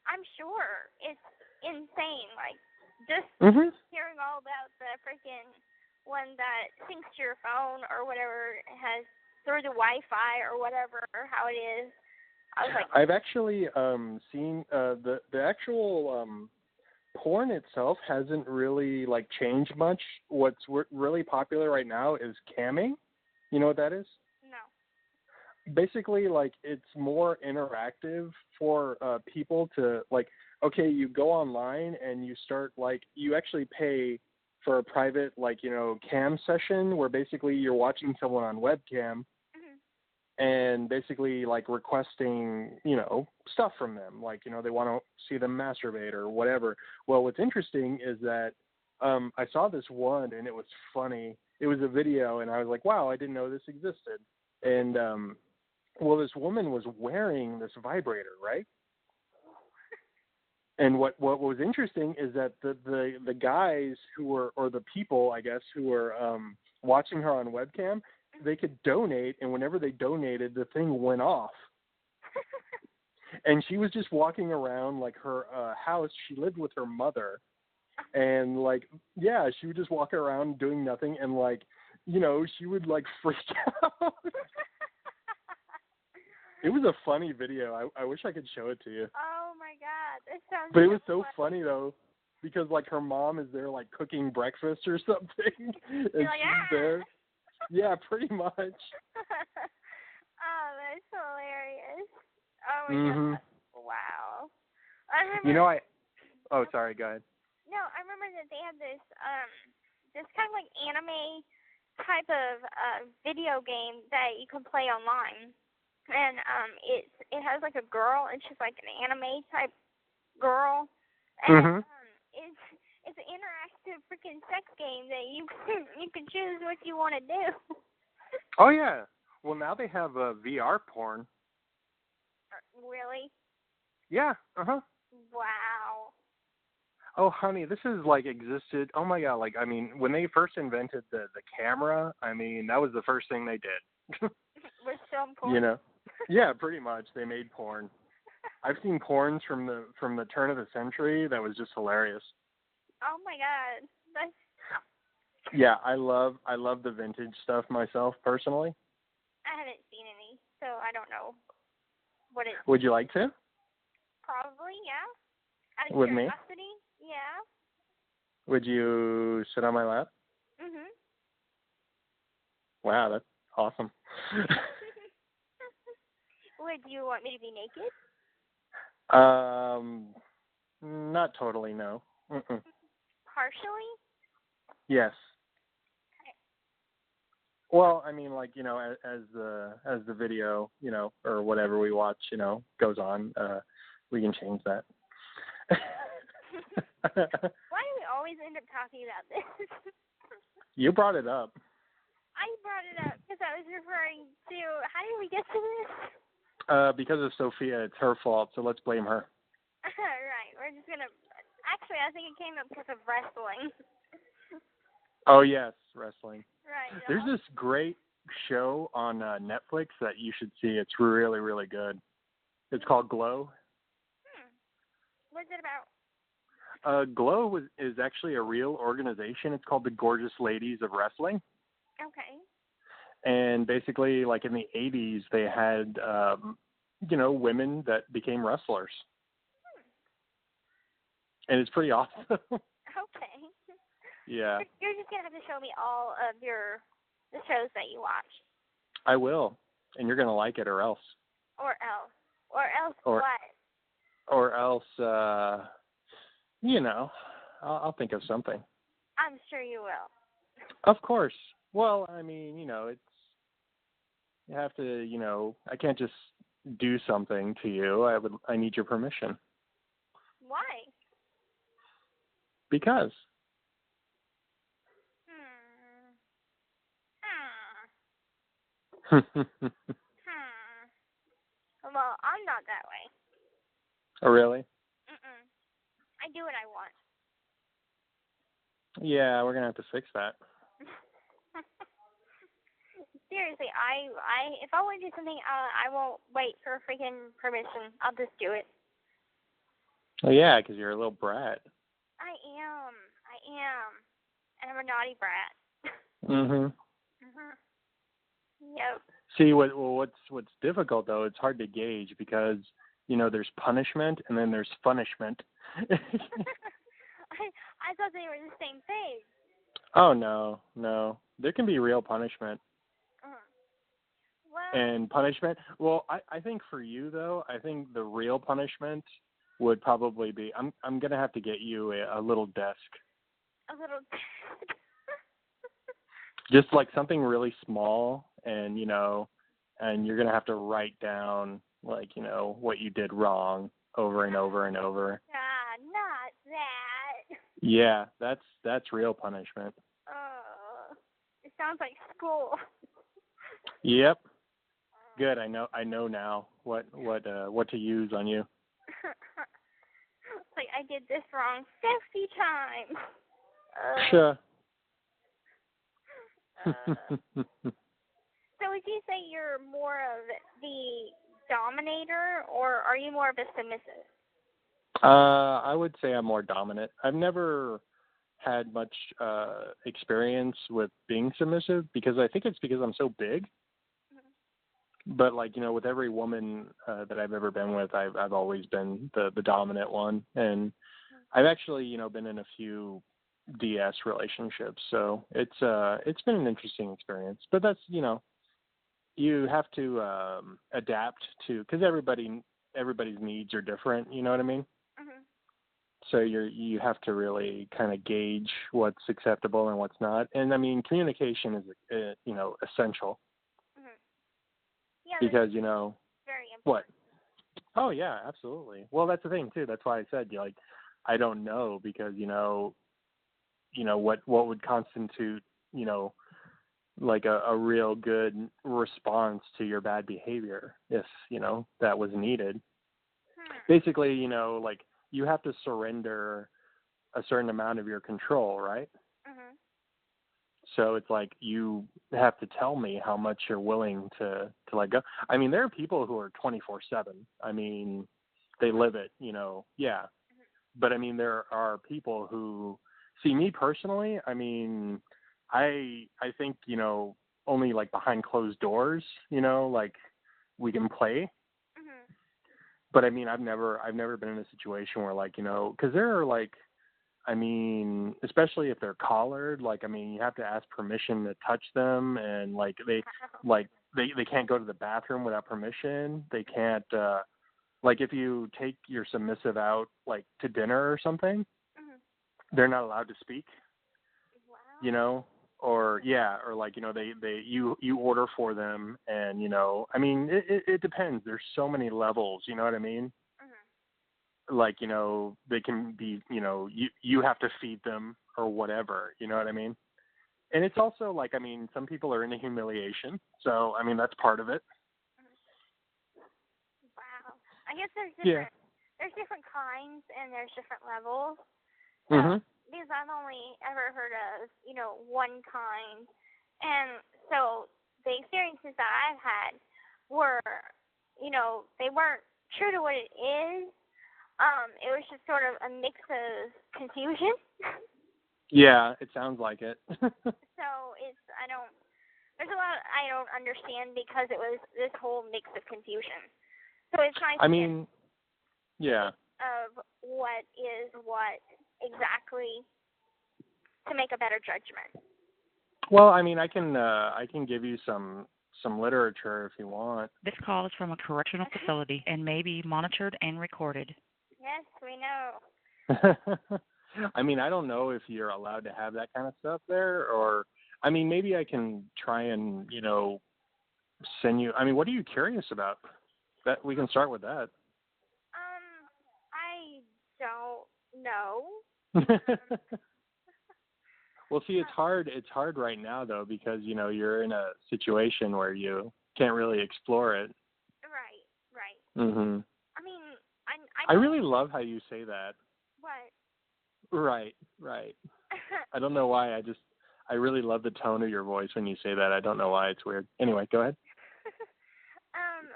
I'm sure. It's insane. Like, just hearing all about the freaking one that syncs to your phone or whatever, has through the Wi-Fi or whatever, or how it is. I was like, I've actually seen the actual porn itself hasn't really like changed much. What's really popular right now is camming. You know what that is? No. Basically, like, it's more interactive for people to, like, okay, you go online and you start, like, you actually pay for a private, like, you know, cam session where basically you're watching someone on webcam and basically, like, requesting, you know, stuff from them. Like, you know, they want to see them masturbate or whatever. Well, what's interesting is that I saw this one and it was funny. It was a video and I was like, wow, I didn't know this existed. And, well, this woman was wearing this vibrator, right? And what was interesting is that the guys who were, or the people, I guess, who were watching her on webcam, they could donate, and whenever they donated, the thing went off. And she was just walking around, like, her house. She lived with her mother. And, like, yeah, she would just walk around doing nothing, and, like, you know, she would, like, freak out. It was a funny video. I wish I could show it to you. Oh my God, that sounds. But it was so funny though, because like her mom is there like cooking breakfast or something, and You're like, she's there. Yeah, pretty much. Oh, that's hilarious. Oh my God. Wow. I remember. You know, Oh, sorry. Go ahead. No, I remember that they had this kind of like anime type of video game that you can play online. And it has like a girl, and she's like an anime type girl, and it's an interactive freaking sex game that you can choose what you want to do. Oh yeah. Well, now they have VR porn. Really? Yeah. Wow. Oh, honey, this is like existed. Oh my God. Like, I mean, when they first invented the camera, I mean, that was the first thing they did. With some porn. You know. Yeah, pretty much. They made porn. I've seen porns from the turn of the century that was just hilarious. Oh my God. That's. Yeah, I love the vintage stuff myself personally. I haven't seen any, so I don't know what it. Would you like to? Probably, yeah. Out of With me? curiosity, yeah. Would you sit on my lap? Wow, that's awesome. Would you want me to be naked? Not totally, no. Partially? Yes. Okay. Well, I mean, like, you know, as the video, you know, or whatever we watch, you know, goes on, we can change that. Why do we always end up talking about this? You brought it up. I brought it up because I was referring to, how did we get to this? Because of Sophia, it's her fault, so let's blame her. Right, we're just gonna, actually, I think it came up because of wrestling. Oh, yes, wrestling. Right. There's this great show on Netflix that you should see. It's really, really good. It's called Glow. What's it about? Glow is actually a real organization. It's called the Gorgeous Ladies of Wrestling. Okay. And basically, like in the 80s, they had, you know, women that became wrestlers. And it's pretty awesome. Okay. Yeah. You're just going to have to show me all of the shows that you watch. I will. And you're going to like it or else. Or else what? Or else, you know, I'll think of something. I'm sure you will. Of course. Well, I mean, you know, you have to, you know, I can't just do something to you. I need your permission. Why? Because. Well, I'm not that way. Oh, really? Mm-mm. I do what I want. Yeah, we're gonna have to fix that. Seriously, if I want to do something, I won't wait for freaking permission. I'll just do it. Oh yeah, 'cause you're a little brat. I am, and I'm a naughty brat. Mhm. Yep. See, what's difficult though, it's hard to gauge because there's punishment and then there's punishment. I thought they were the same thing. Oh no, there can be real punishment. Well, And punishment. Well, I think for you though, I think the real punishment would probably be I'm gonna have to get you a little desk. a little. Just like something really small, and and you're gonna have to write down what you did wrong over and over and over. Not that. Yeah, that's real punishment. It sounds like school. Yep. Good. I know now what to use on you. Like I did this wrong 50 times. Sure. So would you say you're more of the dominator, or are you more of a submissive? I would say I'm more dominant. I've never had much experience with being submissive because I think it's because I'm so big. But with every woman that I've ever been with, I've always been the dominant one, and I've actually been in a few DS relationships, so it's been an interesting experience. But that's you have to adapt to, because everybody's needs are different. You know what I mean? So you have to really kind of gauge what's acceptable and what's not. And I mean, communication is essential. Yeah, Because very important. what? Oh yeah, absolutely. Well, that's the thing too. That's why I said I don't know, because what would constitute like a real good response to your bad behavior if that was needed. Basically, you have to surrender a certain amount of your control, right? So it's like you have to tell me how much you're willing to let go. I mean, there are people who are 24/7. I mean, they live it, yeah. But I mean, there are people who see me personally. I mean, I think only like behind closed doors, like we can play. But I mean, I've never been in a situation where because there are I mean, especially if they're collared, you have to ask permission to touch them, and they can't go to the bathroom without permission. They can't if you take your submissive out to dinner or something, they're not allowed to speak. Wow. Or you order for them, and I mean, it depends. There's so many levels, you know what I mean? They can be, you have to feed them or whatever, you know what I mean? And it's also I mean, some people are into humiliation, so I mean, that's part of it. Wow. I guess there's different kinds and there's different levels. Because I've only ever heard of, one kind. And so the experiences that I've had were, they weren't true to what it is. It was just sort of a mix of confusion. Yeah, it sounds like it. So there's a lot I don't understand because it was this whole mix of confusion. So it's nice yeah. Of what is what exactly to make a better judgment. Well, I mean, I can give you some literature if you want. This call is from a correctional facility and may be monitored and recorded. Yes, we know. I mean, I don't know if you're allowed to have that kind of stuff there, or I mean, maybe I can try and send you. I mean, what are you curious about? That we can start with that. I don't know. Well, see, it's hard. It's hard right now though, because you're in a situation where you can't really explore it. Right. Mhm. I mean, I I don't. really love how you say that. What? Right. I don't know why. I really love the tone of your voice when you say that. I don't know why. It's weird. Anyway, go ahead.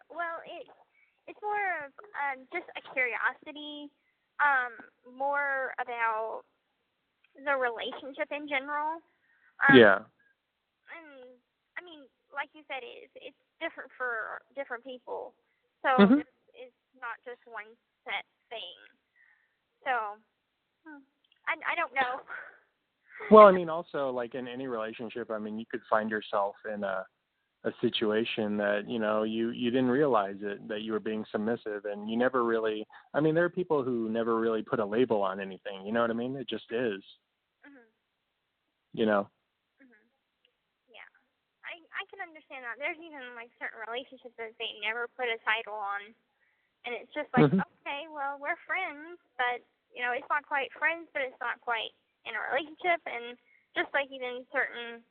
Well, it's more of just a curiosity, more about the relationship in general. Yeah. And I mean, like you said, it's different for different people, so Mhm. it's not just one set thing. So I don't know. Well, I mean, also, like in any relationship, I mean, you could find yourself in a situation that, you didn't realize it, that you were being submissive, and you never really, I mean, there are people who never really put a label on anything, you know what I mean? It just is, Mhm. you know? Mhm. Yeah. I can understand that. There's even like certain relationships that they never put a title on, and it's just like, Mhm. okay, well, we're friends, but it's not quite friends, but it's not quite in a relationship, and just like even certain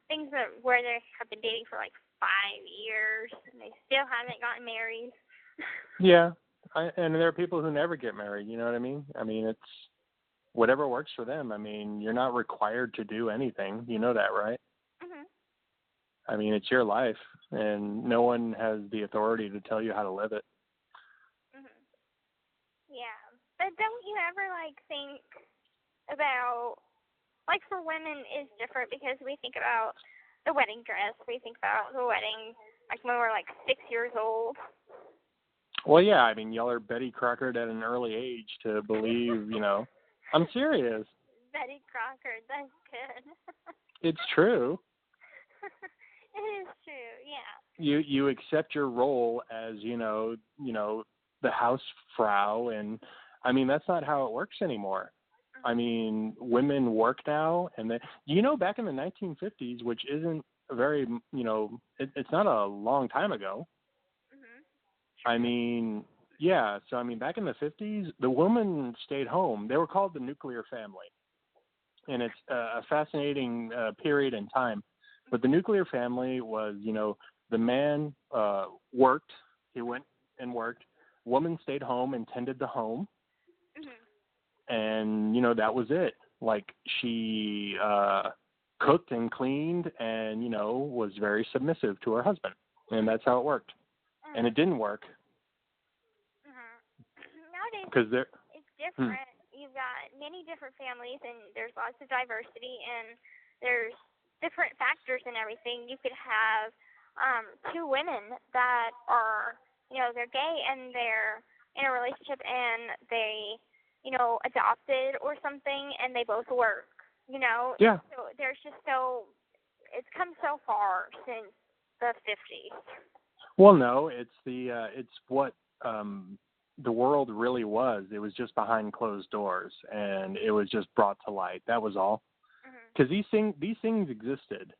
things where they have been dating for like 5 years and they still haven't gotten married. Yeah. And there are people who never get married, you know what I mean? I mean, it's whatever works for them. I mean, you're not required to do anything. You know that, right? Mhm. I mean, it's your life, and no one has the authority to tell you how to live it. Mhm. Yeah, but don't you ever like think about, like, for women is different because we think about the wedding dress, we think about the wedding like when we're like 6 years old. Well, yeah, I mean, y'all are Betty Crocker at an early age to believe, I'm serious. Betty Crocker, that's good. It's true. It is true, yeah. You accept your role as, the house frau, and I mean, that's not how it works anymore. I mean, women work now, and back in the 1950s, which isn't a very, it's not a long time ago. Mhm. I mean, yeah, so I mean, back in the 50s, the woman stayed home. They were called the nuclear family, and it's a fascinating period in time. But the nuclear family was, the man worked, he went and worked, woman stayed home and tended the home, Mhm. and, that was it. Like, she cooked and cleaned and, was very submissive to her husband, and that's how it worked. And it didn't work. Nowadays, Because they're... it's different. You've got many different families, and there's lots of diversity, and there's different factors and everything. You could have two women that are, they're gay and they're in a relationship and they, adopted or something, and they both work. Yeah. So there's just it's come so far since the 50s. Well, no, it's what the world really was. It was just behind closed doors, and it was just brought to light. That was all. Because these things existed.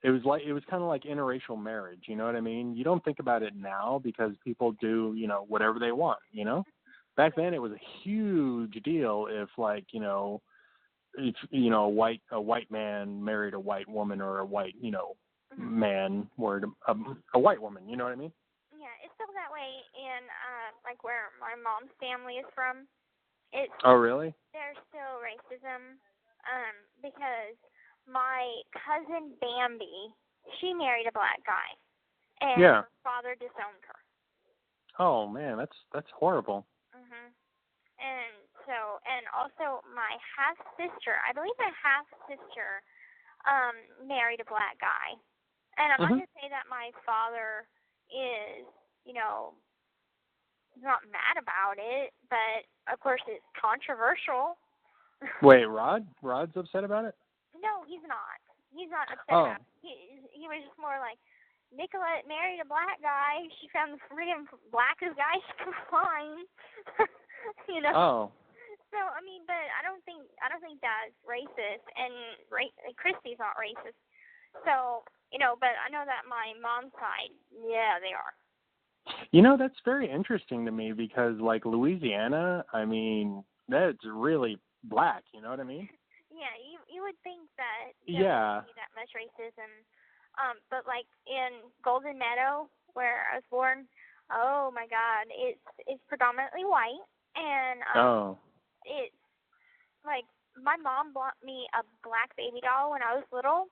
It was kind of like interracial marriage. You know what I mean? You don't think about it now because people do, whatever they want. Back then it was a huge deal if, like, if a white man married a white woman, or a white man married a white woman. You know what I mean? Yeah, it's still that way in like where my mom's family is from. It's Oh, really? There's still racism, because my cousin Bambi, she married a black guy, and Yeah. her father disowned her. Oh man, that's horrible. And also my half sister, I believe my half sister, married a black guy, and I'm not gonna say that my father is, not mad about it, but of course it's controversial. Wait, Rod's upset about it? No, he's not. He's not upset about it. He was just more like, Nicolette married a black guy. She found the freaking blackest guy she could find. Oh. So I mean, but I don't think that's racist, and Christy's not racist. So but I know that my mom's side, yeah, they are. That's very interesting to me because, like, Louisiana, I mean, that's really black. You know what I mean? Yeah, you would think that there Yeah. wouldn't be that much racism But like in Golden Meadow, where I was born, oh my God, it's predominantly white, and it's like my mom bought me a black baby doll when I was little,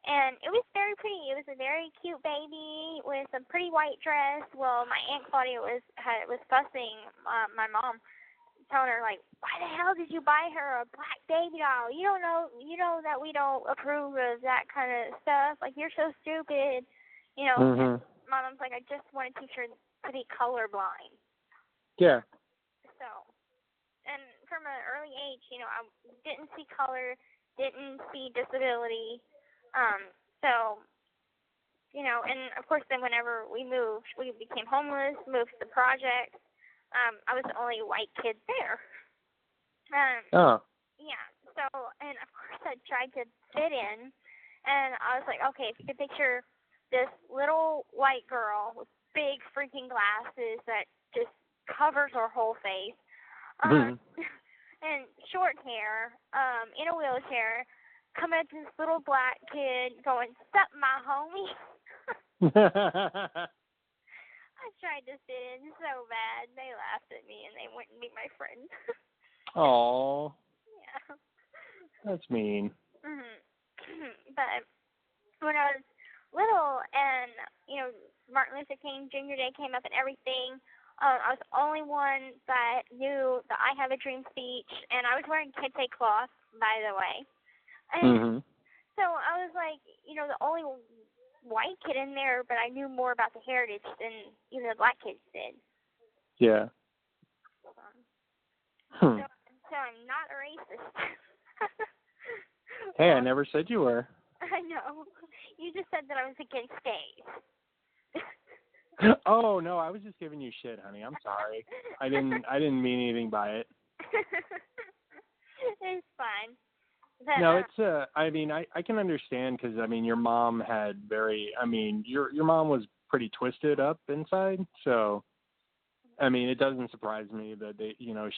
and it was very pretty. It was a very cute baby with a pretty white dress. Well, my Aunt Claudia was fussing my mom, telling her like, why the hell did you buy her a black baby doll? You know that we don't approve of that kind of stuff. Like, you're so stupid. You know, my mom's like, I just want to teach her to be colorblind. Yeah. So, and from an early age, you know, I didn't see color, didn't see disability. So, you know, and of course then whenever we moved, we became homeless, moved to the project. I was the only white kid there. Yeah, so, and of course I tried to fit in, and I was like, okay, if you could picture this little white girl with big freaking glasses that just covers her whole face, and short hair, in a wheelchair, coming up to this little black kid going, sup, my homie? I tried to fit in so bad. They laughed at me and they wouldn't be my friend. Aww. Yeah. That's mean. But when I was little and, you know, Martin Luther King Jr. Day came up and everything, I was the only one that knew the I Have a Dream speech, and I was wearing kente cloth, by the way. And so I was like, you know, the only white kid in there, but I knew more about the heritage than even the black kids did. Yeah. So I'm not a racist. Hey, I never said you were. I know. You just said that I was against gays. Oh no, I was just giving you shit, honey. I'm sorry. I didn't mean anything by it. It's fine. But, no, it's I mean, I can understand because I mean, your mom had your mom was pretty twisted up inside, so I mean, it doesn't surprise me that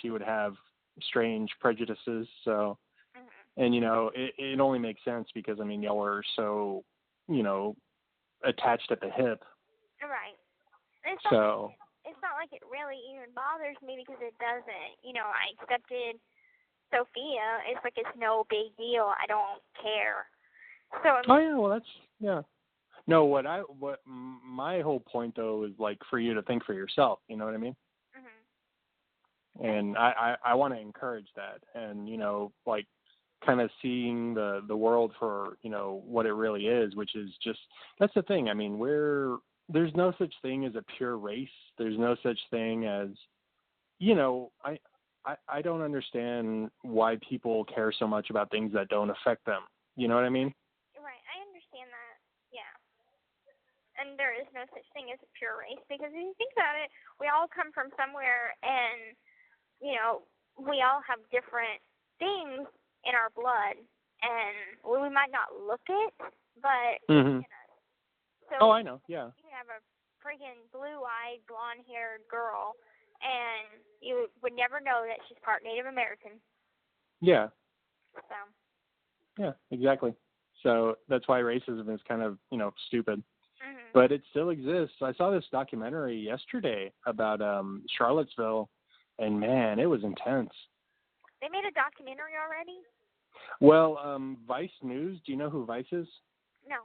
she would have strange prejudices. So, and it only makes sense because I mean, y'all were so attached at the hip. Right. It's not like it really even bothers me because it doesn't. You know, I accepted Sophia. It's like it's no big deal. I don't care. So I mean, oh yeah, well that's No, what my whole point though is like for you to think for yourself. You know what I mean? And I want to encourage that, and like kind of seeing the world for what it really is, which is just that's the thing. I mean, there's no such thing as a pure race. There's no such thing as I don't understand why people care so much about things that don't affect them. You know what I mean? Right, I understand that. Yeah. And there is no such thing as a pure race because if you think about it, we all come from somewhere, and we all have different things in our blood, and we might not look it, but So I know. Yeah. You have a freaking blue-eyed, blonde-haired girl, and you would never know that she's part Native American. Yeah. So. Yeah, exactly. So that's why racism is kind of, stupid. But it still exists. I saw this documentary yesterday about Charlottesville, and man, it was intense. They made a documentary already? Well, Vice News, do you know who Vice is? No.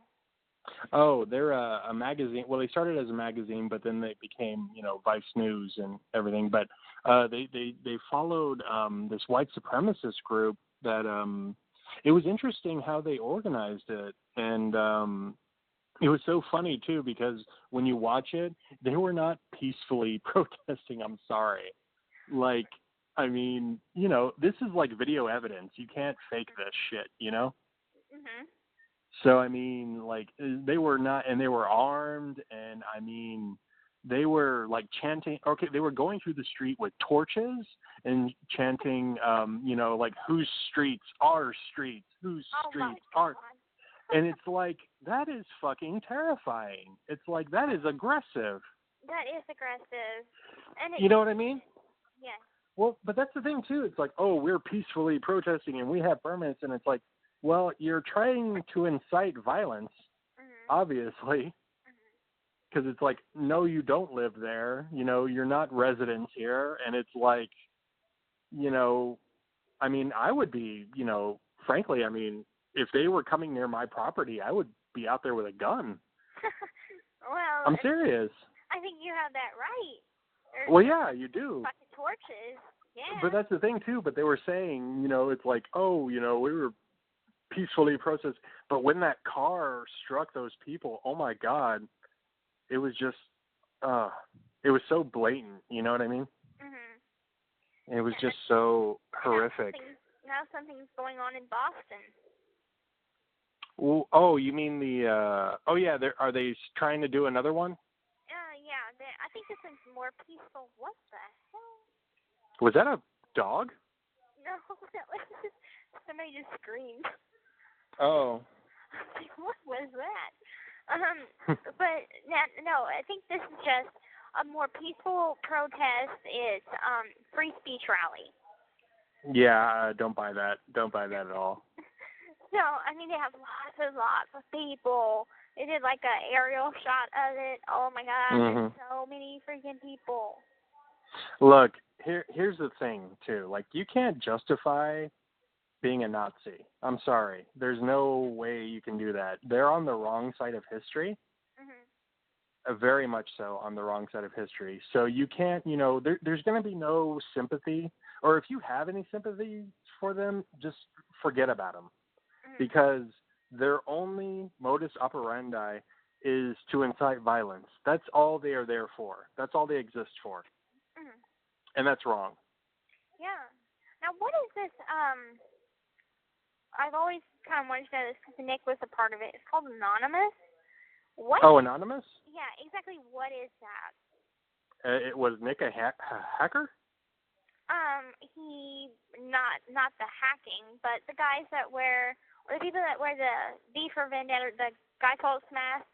Oh, they're a magazine. Well, they started as a magazine, but then they became, Vice News and everything. But they followed this white supremacist group that it was interesting how they organized it. And it was so funny, too, because when you watch it, they were not peacefully protesting. I'm sorry. Like, I mean, this is like video evidence. You can't fake this shit, So, I mean, like, they were not, and they were armed, and, I mean, they were, like, chanting, they were going through the street with torches and chanting, like, whose streets are streets, whose streets are, and it's like, that is fucking terrifying. It's like, that is aggressive. That is aggressive. And you know what I mean? Yeah. Well, but that's the thing, too. It's like, oh, we're peacefully protesting, and we have permits, and it's like, well, you're trying to incite violence, obviously, because it's like, no, you don't live there. You know, you're not residents here. And it's like, you know, I mean, I would be, you know, frankly, I mean, if they were coming near my property, I would be out there with a gun. Well, I'm serious. I think you have that right. Well, yeah, you do. Fucking torches. Yeah. But that's the thing, too. But they were saying, you know, it's like, oh, you know, we were peacefully protesting. But when that car struck those people, oh, my God, it was just, it was so blatant. You know what I mean? It was just so horrific. Now something's going on in Boston. Well, oh, you mean the, oh, yeah, are they trying to do another one? Yeah, I think this one's more peaceful. What the hell? Was that a dog? No, that was just, somebody just screamed. Oh. What was that? But no, I think this is just a more peaceful protest. It's free speech rally. Yeah, don't buy that. Don't buy that at all. So, I mean, they have lots of people. They did like an aerial shot of it. Oh my God, there's so many freaking people. Look, here's the thing too. Like, you can't justify being a Nazi. I'm sorry. There's no way you can do that. They're on the wrong side of history. Very much so on the wrong side of history. So you can't, you know, there's going to be no sympathy. Or if you have any sympathy for them, just forget about them. Because their only modus operandi is to incite violence. That's all they are there for. That's all they exist for. And that's wrong. Yeah. Now, what is this? I've always kind of wanted to know this because Nick was a part of it. It's called Anonymous. What? Oh, Anonymous? Yeah, exactly. What is that? It was Nick a hacker? He not the hacking, but the guys that wear, or the people that wear the V for Vendetta, the Guy Fawkes mask.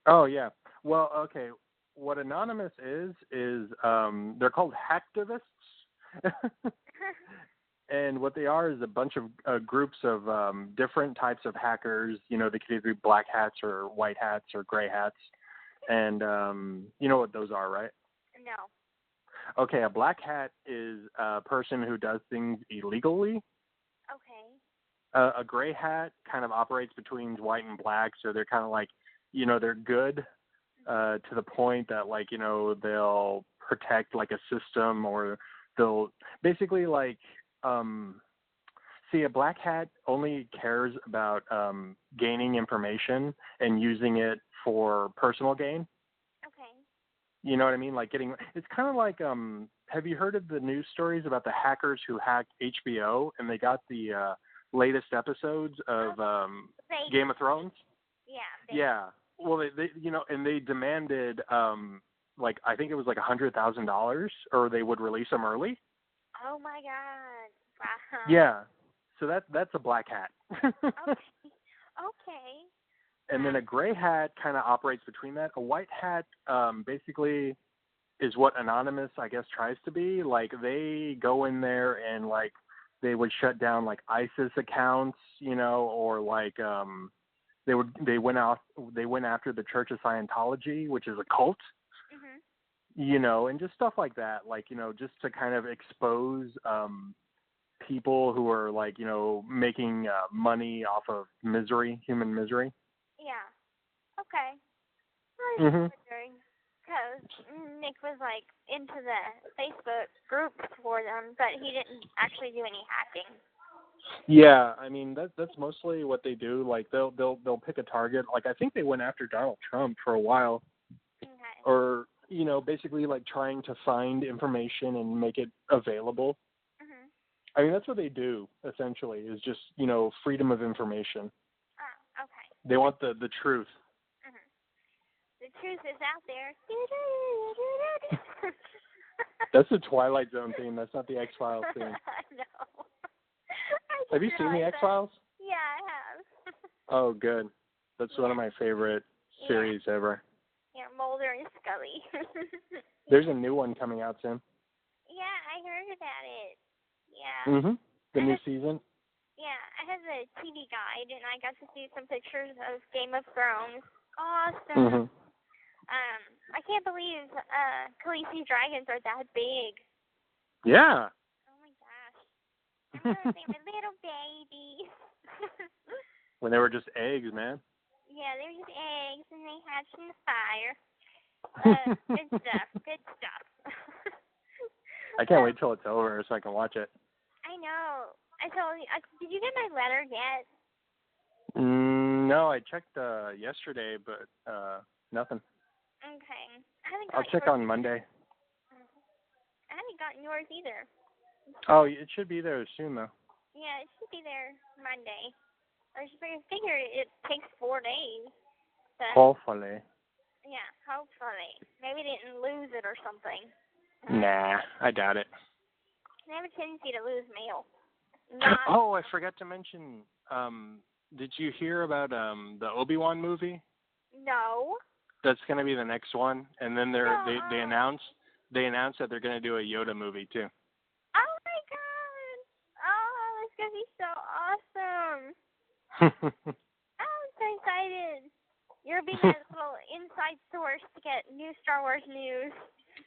Oh yeah. Well, okay. What Anonymous is they're called hacktivists. And what they are is a bunch of groups of different types of hackers. You know, they could either be black hats or white hats or gray hats. And you know what those are, right? No. Okay, a black hat is a person who does things illegally. Okay. A gray hat kind of operates between white and black, so they're kind of like, you know, they're good to the point that, like, you know, they'll protect like a system, or they'll basically like, see, a black hat only cares about gaining information and using it for personal gain. Okay. You know what I mean? Like it's kind of like, have you heard of the news stories about the hackers who hacked HBO and they got the latest episodes of Game of Thrones? Yeah. Yeah. Well, they you know, and they demanded like, I think it was like $100,000, or they would release them early. Oh my God. Wow. Yeah. So that's a black hat. Okay. And then a gray hat kind of operates between that. A white hat basically is what Anonymous, I guess, tries to be. Like, they go in there and, like, they would shut down, like, ISIS accounts, you know, or, like, they went after the Church of Scientology, which is a cult, you know, and just stuff like that. Like, you know, just to kind of expose people who are, like, you know, making money off of misery, human misery. Yeah. Okay. I was wondering, because Nick was like into the Facebook group for them, but he didn't actually do any hacking. Yeah, I mean that's mostly what they do. Like they'll pick a target. Like, I think they went after Donald Trump for a while, or, you know, basically like trying to find information and make it available. I mean, that's what they do essentially, is just, you know, freedom of information. Oh, okay. They want the truth. The truth is out there. That's the Twilight Zone theme. That's not the X-Files theme. I know. Have you seen the X-Files? Yeah, I have. Oh, good. That's one of my favorite series ever. Yeah, Mulder and Scully. There's a new one coming out soon. Yeah, I heard about it. Yeah. The new season. Yeah, I have a TV guide, and I got to see some pictures of Game of Thrones. Awesome. I can't believe Khaleesi dragons are that big. Yeah. Oh my gosh. I remember they were little babies. When they were just eggs, man. Yeah, they were just eggs, and they hatched in the fire. Good stuff. Good stuff. I can't wait till it's over so I can watch it. I know. I told you. Did you get my letter yet? No, I checked yesterday, but nothing. Okay. I haven't I'll gotten check yours. on Monday. I haven't gotten yours either. Oh, it should be there soon, though. Yeah, it should be there Monday. I figure it takes 4 days. But, Hopefully. yeah, hopefully. Maybe they didn't lose it or something. Nah, I doubt it. They have a tendency to lose mail. Oh, I forgot to mention. Did you hear about the Obi-Wan movie? No. That's gonna be the next one, and then No. they announced that they're gonna do a Yoda movie too. Oh my god! Oh, it's gonna be so awesome! I'm so excited. You're being that little inside source to get new Star Wars news.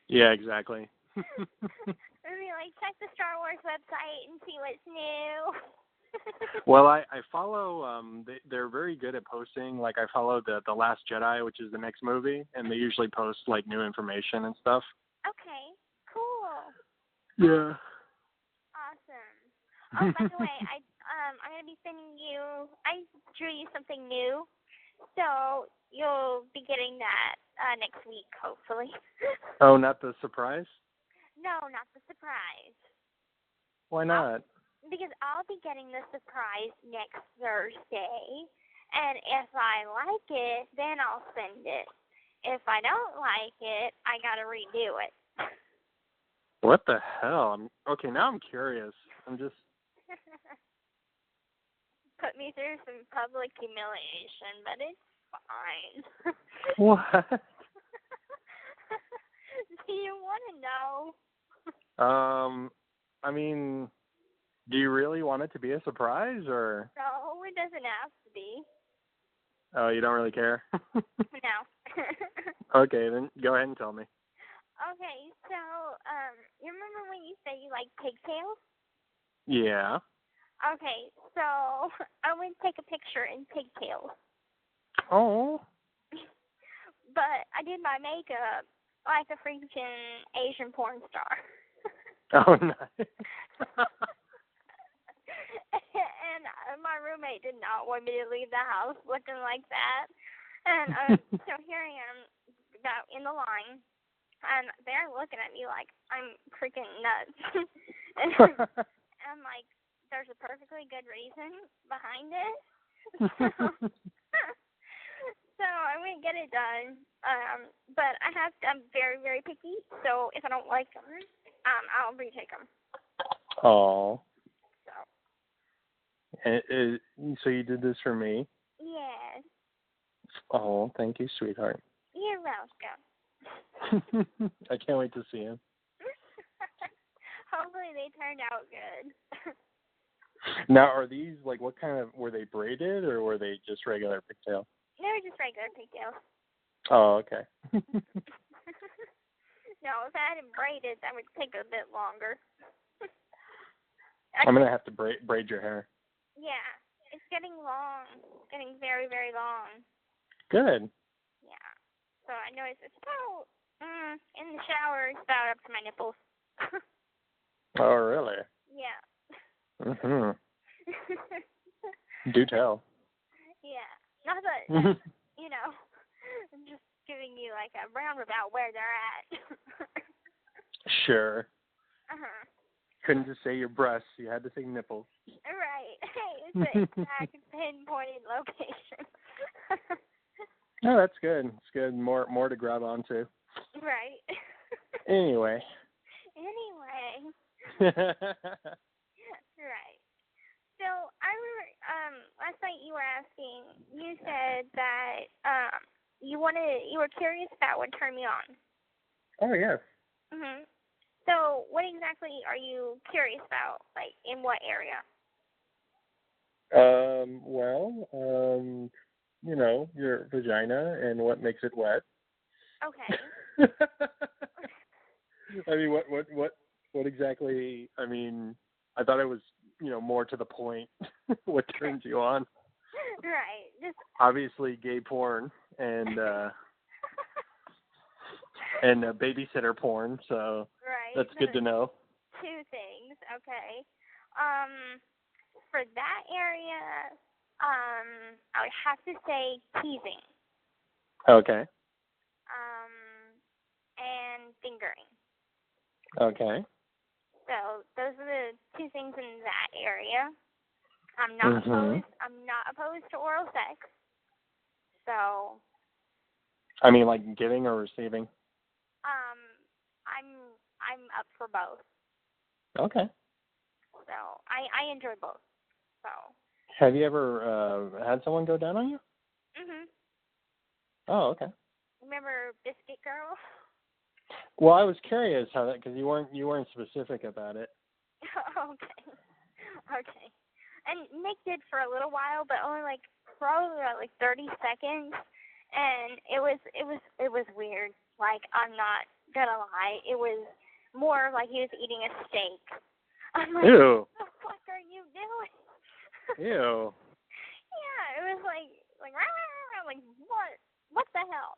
Yeah, exactly. We'll be like, check the Star Wars website and see what's new. Well, I follow. They're very good at posting. Like I follow the Last Jedi, which is the next movie, and they usually post like new information and stuff. Okay, cool. Yeah. Awesome. Oh, by the way, I'm gonna be sending you. I drew you something new, so you'll be getting that next week, hopefully. Oh, not the surprise? No, not the surprise. Why not? Because I'll be getting the surprise next Thursday, and if I like it, then I'll send it. If I don't like it, I gotta redo it. What the hell? Okay, now I'm curious. I'm just. Put me through some public humiliation, but it's fine. What? Do you want to know? I mean, do you really want it to be a surprise, or? No, it doesn't have to be. Oh, you don't really care? No. Okay, then go ahead and tell me. Okay, so, you remember when you said you like pigtails? Yeah. Okay, so I went to take a picture in pigtails. Oh. But I did my makeup like a freaking Asian porn star. Oh, nice. And my roommate did not want me to leave the house looking like that. And so here I am in the line, and they're looking at me like I'm freaking nuts. And I'm like, there's a perfectly good reason behind it. So I went and get it done. But I'm very, very picky. So if I don't like them, I'll retake them. Oh. So. So you did this for me? Yes. Oh, thank you, sweetheart. You're welcome. I can't wait to see him. Hopefully they turned out good. Now, are these, like, what kind of, were they braided, or were they just regular pigtails? They were just regular pigtails. Oh, okay. No, if I had them braided, that would take a bit longer. I'm going to have to braid your hair. Yeah, it's getting long. It's getting very, very long. Good. Yeah. So I know it's about, in the shower, it's about up to my nipples. Oh, really? Yeah. Mm-hmm. Do tell. Yeah. Not that, you know, I'm just giving you like a roundabout where they're at. Sure. Uh-huh. Couldn't just say your breasts. You had to say nipples. Right. Hey, it's an exact pinpointed location. No, that's good. It's good. More to grab onto. Right. Anyway. Right. So I remember last night you were asking. You said that you were curious about what turned me on. Oh, yes. Mhm. So what exactly are you curious about? Like in what area? Well, your vagina and what makes it wet. Okay. I mean, what exactly? I mean, I thought it was, more to the point. What turns you on? Right. Just Obviously, gay porn and babysitter porn. So right. that's good to know. Two things. Okay. For that area, I would have to say teasing. Okay. And fingering. Okay. So those are the two things in that area. I'm not opposed. I'm not opposed to oral sex. So. I mean, like giving or receiving. I'm up for both. Okay. So I enjoy both. So. Have you ever had someone go down on you? Mhm. Oh, okay. Remember Biscuit Girl? Well, I was curious how that, because you weren't specific about it. Okay. And Nick did for a little while, but only probably about 30 seconds, and it was weird. Like, I'm not gonna lie, it was more like he was eating a steak. I'm like, Ew. what the fuck are you doing? Ew. Yeah, it was like what the hell?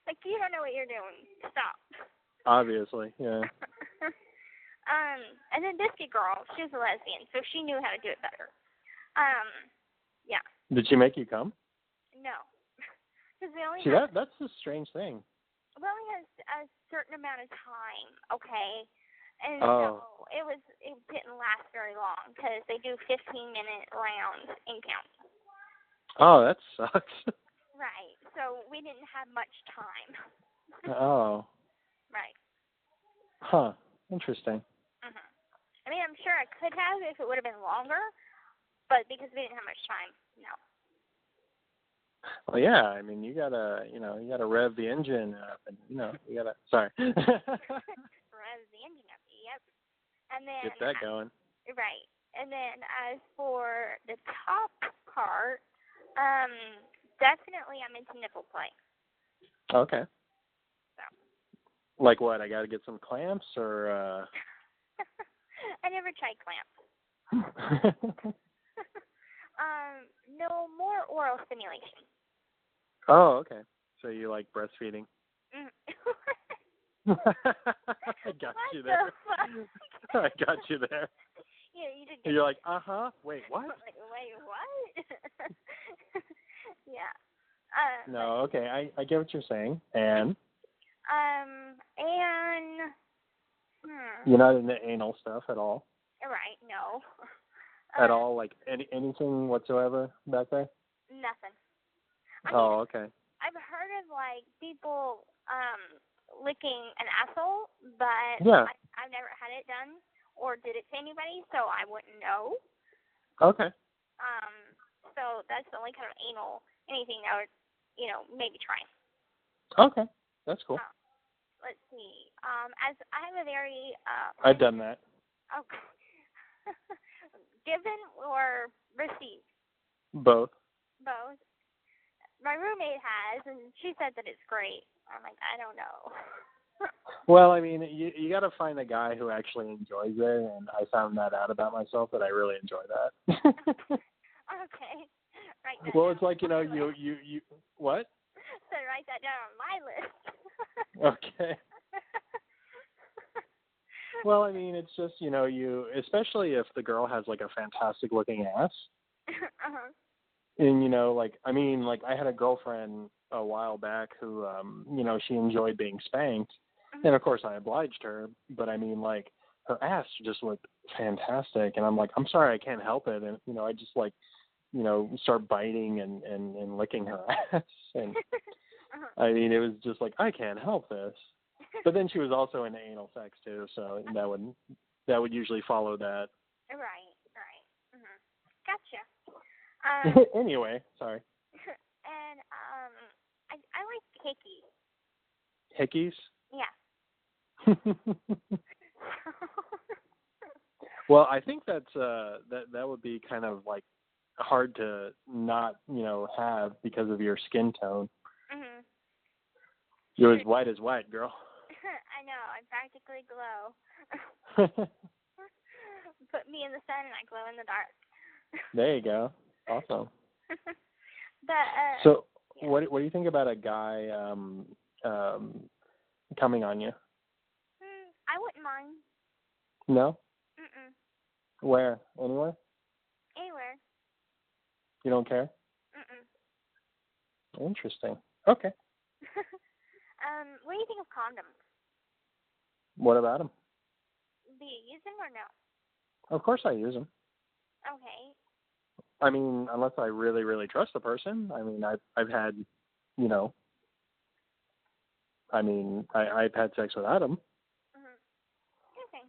Like, you don't know what you're doing. Stop. Obviously, yeah. And then Biscuit Girl, she was a lesbian, so she knew how to do it better. Yeah. Did she make you come? No. Because we only See, that's a strange thing. we only had a certain amount of time, okay? And Oh. so it didn't last very long because they do 15-minute rounds in count. Oh, that sucks. Right. So we didn't have much time. Oh. Right. Huh. Interesting. Mhm. I mean, I'm sure I could have if it would have been longer, but because we didn't have much time, no. Well, yeah. I mean, you gotta rev the engine up, and you gotta. Sorry. Rev the engine up. Yep. And then Get that going. Right. And then as for the top part, definitely I'm into nipple play. Okay. So. Like what? I gotta get some clamps, or. I never tried clamps. No, more oral stimulation. Oh, okay. So you like breastfeeding? I got you there. I got you there. Yeah, you did. You're like, Wait, what? Wait, what? Yeah. No, okay. I get what you're saying. And. You're not into anal stuff at all. Right. No. At all, like anything whatsoever back there? Nothing. Okay. I've heard of people licking an asshole, but yeah. I've never had it done or did it to anybody, so I wouldn't know. Okay. So that's the only kind of anal anything I would, maybe try. Okay, that's cool. Let's see. As I have a very I've done that. Okay. Given or received? Both. Both. My roommate has, and she said that it's great. I'm like, I don't know. Well, I mean, you got to find a guy who actually enjoys it, and I found that out about myself, that I really enjoy that. Okay. Right. Well, it's like, you what? So write that down on my list. Okay. Well, I mean, it's just, especially if the girl has like a fantastic looking ass. Uh-huh. And, I had a girlfriend a while back who, she enjoyed being spanked. Mm-hmm. And of course I obliged her, but I mean, her ass just looked fantastic. And I'm like, I'm sorry, I can't help it. And, I just start biting and licking her ass. And Uh-huh. I mean, it was just like, I can't help this. But then she was also into anal sex too. So that would usually follow that. Right. Mm-hmm. Gotcha. Anyway, sorry. And I like hickeys. Hickeys? Yeah. Well, I think that's that would be kind of like hard to not, have because of your skin tone. Mhm. You're as white as white, girl. I know. I practically glow. Put me in the sun and I glow in the dark. There you go. Awesome. But So, yeah. what do you think about a guy coming on you? I wouldn't mind. No? Mm-mm. Where? Anywhere? Anywhere. You don't care? Mm-mm. Interesting. Okay. What do you think of condoms? What about them? Do you use them or no? Of course I use them. Okay. I mean, unless I really, really trust the person. I mean, I've had, I've had sex without them. Okay.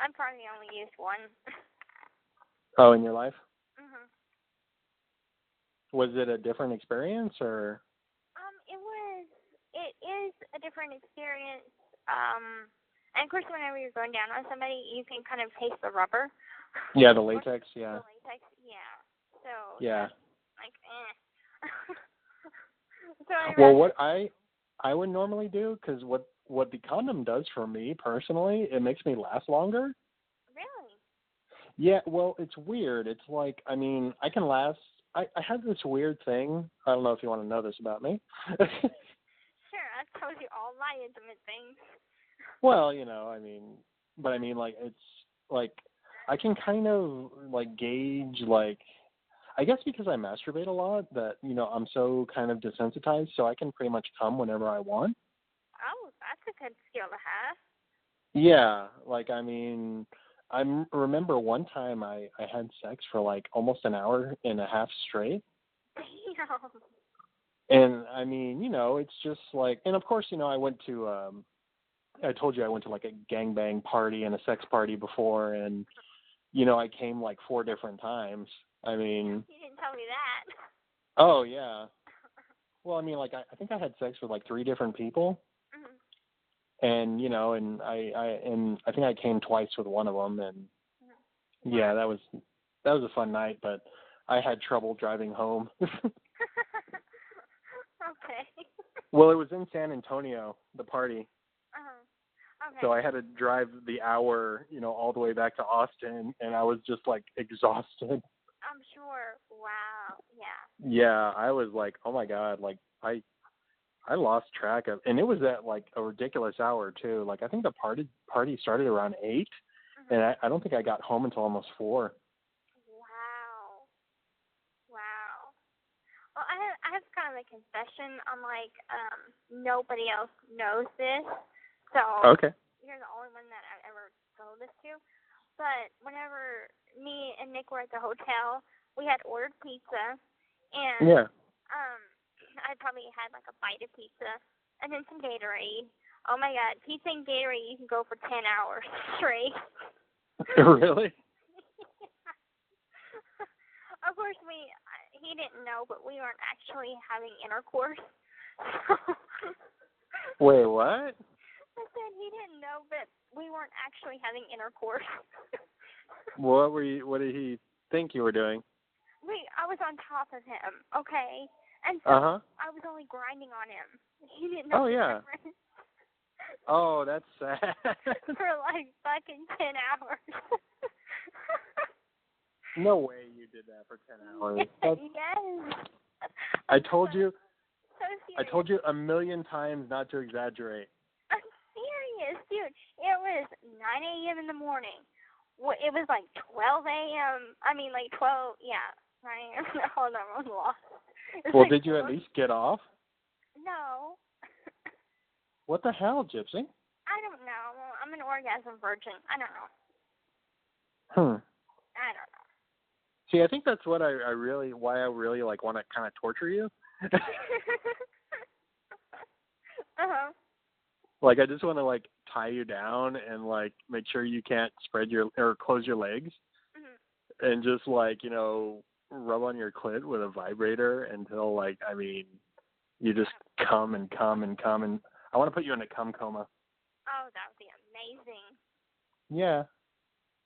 I've probably only used one. Oh, in your life? Mhm. Was it a different experience or? It is a different experience. And of course, whenever you're going down on somebody, you can kind of taste the rubber. Yeah, the latex. Yeah. The latex, yeah. So. Yeah. Like, So Well, what I would normally do, because what the condom does for me personally, it makes me last longer. Really? Yeah, well, it's weird. It's like, I mean, I can last. I had this weird thing. I don't know if you want to know this about me. Sure, I've told you all my intimate things. Well, but I mean, like, it's like I can kind of like gauge, like, I guess because I masturbate a lot that, I'm so kind of desensitized, so I can pretty much come whenever I want. Oh, that's a good skill to have. Yeah, like, I mean, remember one time I had sex for like almost an hour and a half straight. Damn. And I mean, it's just like, and of course, I went to, I told you I went to like a gangbang party and a sex party before, and, I came like 4 different times. I mean. You didn't tell me that. Oh, yeah. Well, I mean, like, I think I had sex with like 3 different people. And, and I think I came twice with one of them, and yeah, that was a fun night, but I had trouble driving home. Okay. Well, it was in San Antonio, the party. Okay. So I had to drive the hour, all the way back to Austin, and I was just like exhausted. I'm sure. Wow. Yeah. Yeah, I was like, oh my God, like I lost track of, and it was at like a ridiculous hour too. Like I think the party started around 8, and I don't think I got home until almost 4. Wow. Wow. Well, I have kind of a confession. I'm like, nobody else knows this, so Okay. you're the only one that I've ever told this to. But whenever me and Nick were at the hotel, we had ordered pizza, and Yeah. I probably had like a bite of pizza, and then some Gatorade. Oh my God, pizza and Gatorade, you can go for 10 hours straight. Really? Of course, he didn't know, but we weren't actually having intercourse. Wait, what? I said he didn't know, but we weren't actually having intercourse. What did he think you were doing? I was on top of him, okay? And so I was only grinding on him. He didn't know. Oh, yeah. Oh, that's sad. For like fucking 10 hours. No way you did that for 10 hours. Yes. I told you. So I told you a million times not to exaggerate. I'm serious, dude. It was 9 a.m. in the morning. It was like 12 a.m. I mean, like 12. Yeah, 9 a.m. Hold on, I'm lost. Well, like did you at least get off? No. What the hell, Gypsy? I don't know. I'm an orgasm virgin. I don't know. I don't know. See, I think that's what why I really like want to kind of torture you. Like, I just want to like tie you down and like make sure you can't spread or close your legs, and just like, rub on your clit with a vibrator until like, I mean, you just come and come and come, and I want to put you in a cum coma. Oh, that would be amazing. Yeah.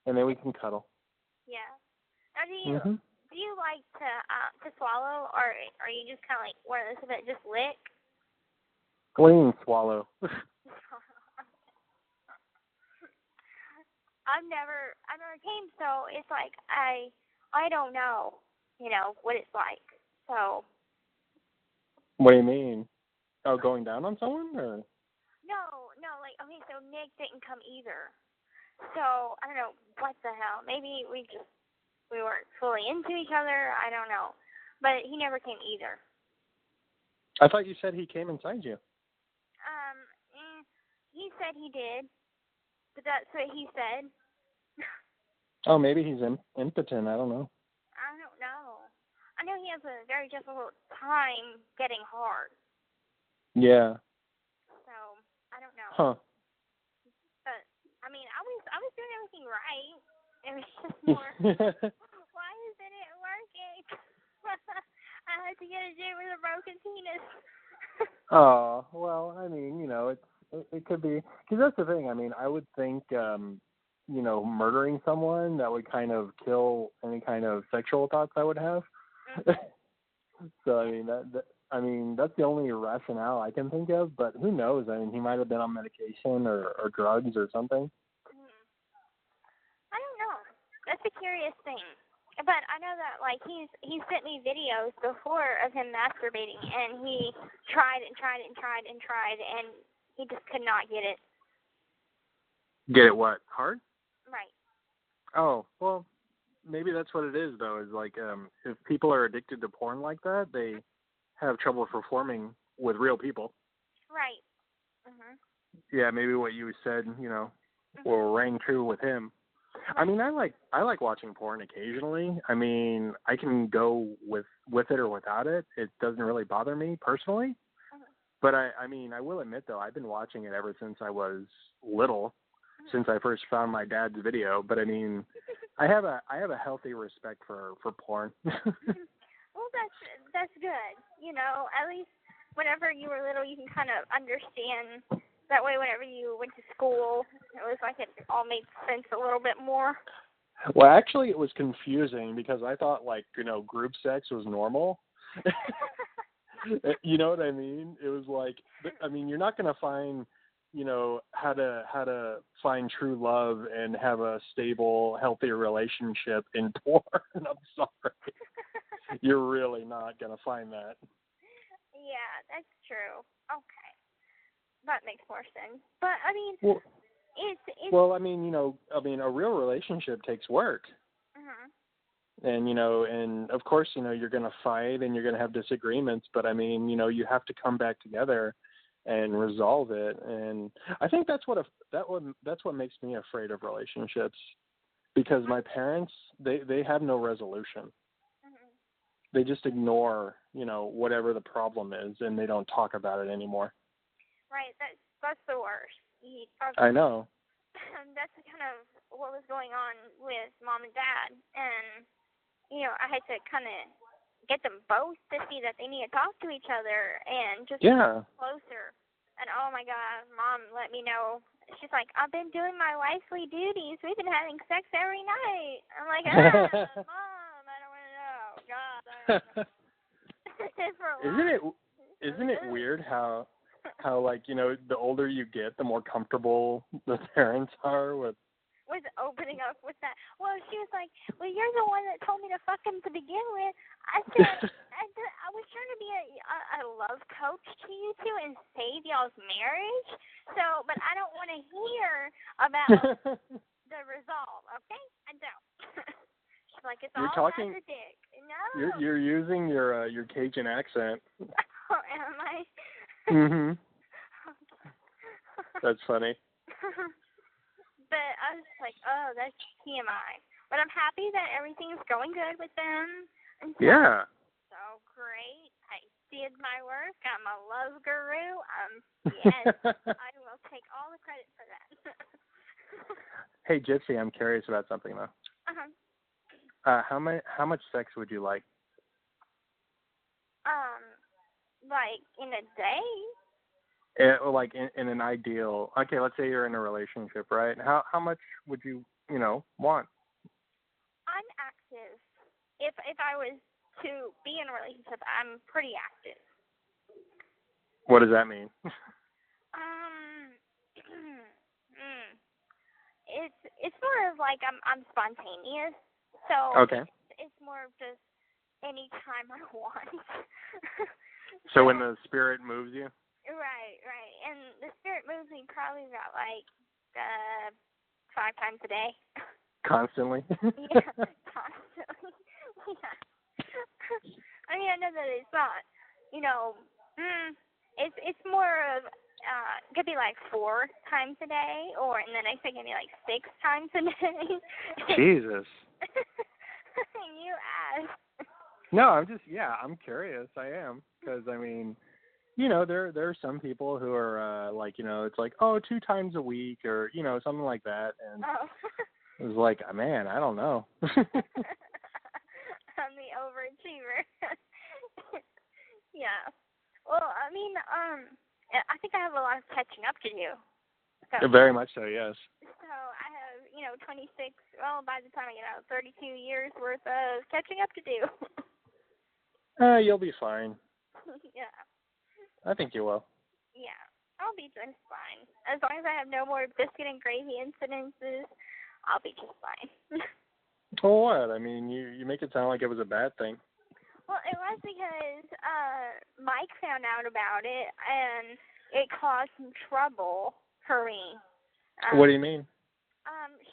and then we can cuddle. Yeah. Now, do you like to swallow, or are you just kind of like one of those that just lick? What do you mean swallow? I've never came, so it's like I don't know, what it's like. So. What do you mean? Oh, going down on someone, or? No, like, okay, so Nick didn't come either. So I don't know what the hell. Maybe we weren't fully into each other. I don't know, but he never came either. I thought you said he came inside you. He said he did, but that's what he said. Oh, maybe he's impotent. I don't know. I don't know. I know he has a very difficult time getting hard. Yeah. So I don't know. Huh. But I mean, I was doing everything right. It was just more. Why isn't it working? I had to get a dude with a broken penis. Oh, well, I mean, it could be, because that's the thing. I mean, I would think, murdering someone, that would kind of kill any kind of sexual thoughts I would have. Mm-hmm. So, I mean, that's the only rationale I can think of, but who knows? I mean, he might have been on medication or drugs or something. I don't know. That's a curious thing. But I know that, like, he sent me videos before of him masturbating, and he tried and tried and tried and tried, and he just could not get it. Get it what? Hard? Right. Oh, well, maybe that's what it is, though, is like, if people are addicted to porn like that, they have trouble performing with real people. Right. Mhm. Yeah, maybe what you said, will ring true with him. I mean, I like watching porn occasionally. I mean, I can go with it or without it. It doesn't really bother me personally. But I mean, I will admit though, I've been watching it ever since I was little, since I first found my dad's video. But I mean, I have a healthy respect for porn. Well, that's good. At least whenever you were little, you can kind of understand. That way, whenever you went to school, it was like it all made sense a little bit more. Well, actually, it was confusing because I thought, group sex was normal. You know what I mean? It was like, I mean, you're not going to find, how to find true love and have a stable, healthy relationship in porn. I'm sorry. You're really not going to find that. Yeah, that's true. Okay. That makes more sense. But, I mean, it's... Well, a real relationship takes work. Mm-hmm. And, and of course, you're going to fight and you're going to have disagreements, but I mean, you have to come back together and resolve it. And I think that's what makes me afraid of relationships, because my parents, they have no resolution. Mm-hmm. They just ignore, whatever the problem is, and they don't talk about it anymore. Right, that's the worst. I know. That's kind of what was going on with Mom and Dad, and I had to kind of get them both to see that they need to talk to each other and just get closer. And oh my God, Mom let me know. She's like, I've been doing my wifely duties. We've been having sex every night. I'm like, Mom, I don't want to know. God, I don't know. Isn't it weird how the older you get, the more comfortable the parents are with opening up with that. Well, she was like, well, you're the one that told me to fuck him to begin with. I said, I was trying to be a love coach to you two and save y'all's marriage. So, but I don't want to hear about the resolve, okay? I don't. She's like, it's all about the dick. No. You're using your Cajun accent. Oh, am I? Mhm. That's funny. But I was just like, oh, that's TMI. But I'm happy that everything's going good with them. And so great. I did my work. I'm a love guru. Yes, I will take all the credit for that. Hey, Gypsy, I'm curious about something though. How much sex would you like? Like in a day? Like in an ideal, okay, let's say you're in a relationship, right? How much would you want? I'm active. If I was to be in a relationship, I'm pretty active. What does that mean? It's more of like I'm spontaneous, so Okay. it's more of just any time I want. So when the spirit moves you? Right. And the spirit moves me probably about like 5 times a day. Constantly? Yeah, constantly. Yeah. I mean, I know that it's not, it's more of, it could be like 4 times a day, and the next day can be like 6 times a day. Jesus. You asked. No, I'm curious. I am. Because, I mean, there are some people who are like, it's like, 2 times a week or, something like that. And it was like, man, I don't know. I'm the overachiever. Yeah. Well, I mean, I think I have a lot of catching up to do. So, Very much so, yes. So I have, 26, by the time I get out, 32 years worth of catching up to do. You'll be fine. Yeah. I think you will. Yeah. I'll be just fine. As long as I have no more biscuit and gravy incidences, I'll be just fine. Well, what? I mean, you make it sound like it was a bad thing. Well, it was because Mike found out about it, and it caused some trouble for me. What do you mean?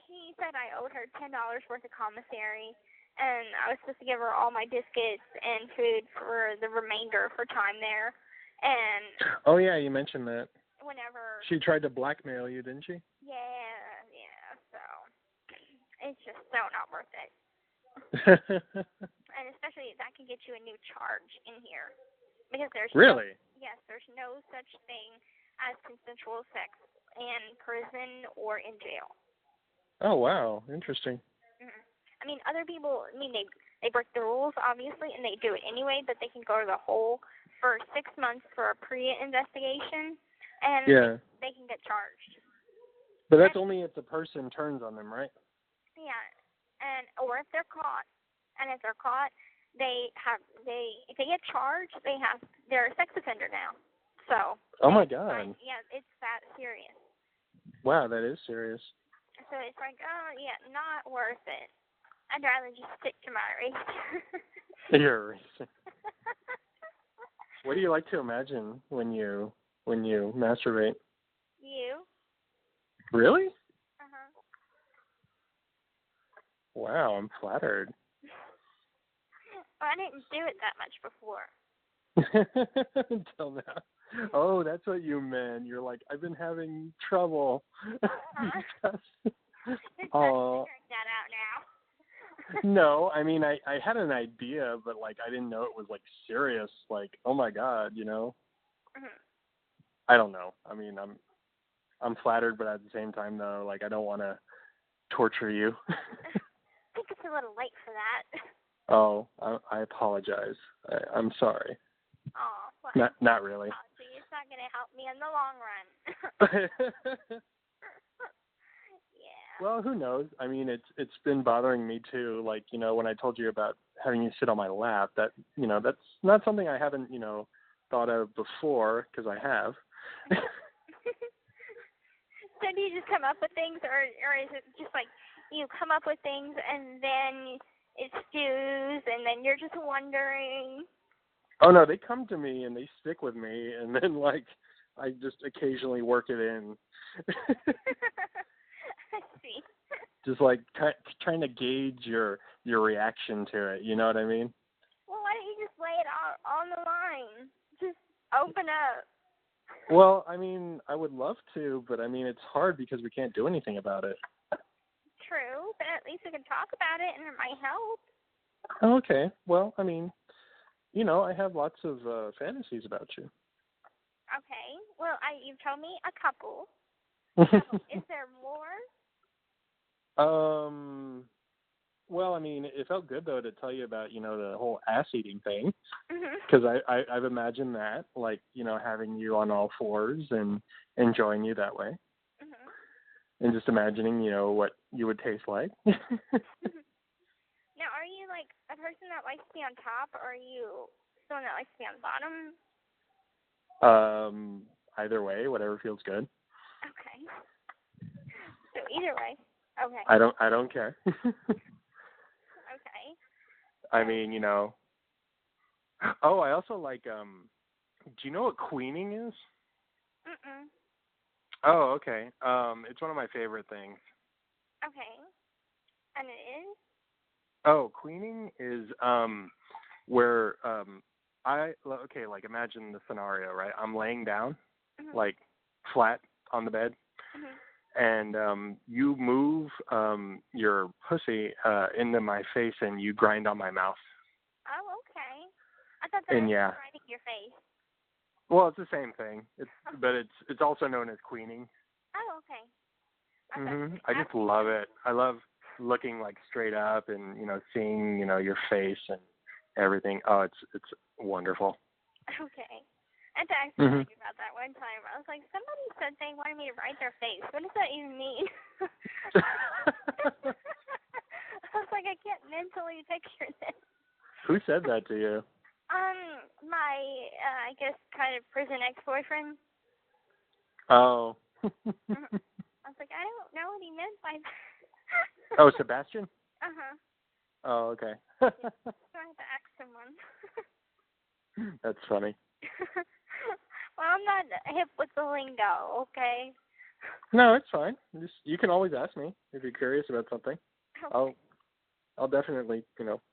She said I owed her $10 worth of commissary, and I was supposed to give her all my biscuits and food for the remainder of her time there. And oh yeah, you mentioned that. Whenever she tried to blackmail you, didn't she? Yeah. So it's just so not worth it. And especially that can get you a new charge in here, because there's really there's no such thing as consensual sex in prison or in jail. Oh wow, interesting. Mm-hmm. I mean, other people, they break the rules obviously, and they do it anyway, but they can go to the hole for 6 months for a pre-investigation, and they can get charged. But that's only if the person turns on them, right? Yeah, or if they're caught. And if they're caught, if they get charged, they're a sex offender now. So. Oh my God. Yeah, it's that serious. Wow, that is serious. So it's like, not worth it. I'd rather just stick to my race. You're a racer. What do you like to imagine when you masturbate? You. Really? Uh-huh. Wow, I'm flattered. Well, I didn't do it that much before. Until now. Oh, that's what you meant. You're like, I've been having trouble. It's oh. figuring that out now. No, I mean, I had an idea, but like I didn't know it was like serious. Like, oh my God, Mm-hmm. I don't know. I mean, I'm flattered, but at the same time, though, like I don't want to torture you. I think it's a little late for that. Oh, I apologize. I'm sorry. Oh, well, not really. It's not going to help me in the long run. Yeah. Well, who knows? I mean, it's been bothering me too. Like, when I told you about having you sit on my lap, that that's not something I haven't thought of before, because I have. So do you just come up with things, or is it just like you come up with things and then it stews and then you're just wondering? Oh no, they come to me and they stick with me, and then like I just occasionally work it in. I see. Just like trying to gauge your reaction to it. You know what I mean? Well, why don't you just lay it out on the line? Just open up. Well, I mean, I would love to, but I mean, it's hard because we can't do anything about it. True, but at least we can talk about it and it might help. Oh, okay. Well, I mean, I have lots of fantasies about you. Okay. Well, you've told me a couple. So, is there more? Well, I mean, it felt good though to tell you about, the whole ass eating thing, Mhm. because I've imagined that, like, having you on all fours and enjoying you that way. Mhm. and just imagining, what you would taste like. Now, are you like a person that likes to be on top, or are you someone that likes to be on the bottom? Either way, whatever feels good. Okay. So either way. Okay. I don't care. Okay. I mean, Oh, I also like. Do you know what queening is? Mm-mm. Oh, okay. It's one of my favorite things. Okay. And it is? Oh, queening is where like imagine the scenario, right? I'm laying down, Mm-hmm. like flat on the bed, Mm-hmm. and you move your pussy into my face and you grind on my mouth. Oh, okay. I thought that And was yeah. grinding your face. Well, it's the same thing. But it's also known as queening. Oh, okay. I just love it. I love looking like straight up and seeing your face and everything. Oh, it's wonderful. Okay. I had to actually tell you about that one time. I was like, somebody said they wanted me to write their face. What does that even mean? I was like, I can't mentally picture this. Who said that to you? My I guess kind of prison ex-boyfriend. Oh. I was like, I don't know what he meant by that. Oh, Sebastian? Uh-huh. Oh, okay. So I had to ask someone. That's funny. Well, I'm not hip with the lingo, okay? No, it's fine. You can always ask me if you're curious about something. Okay. I'll definitely,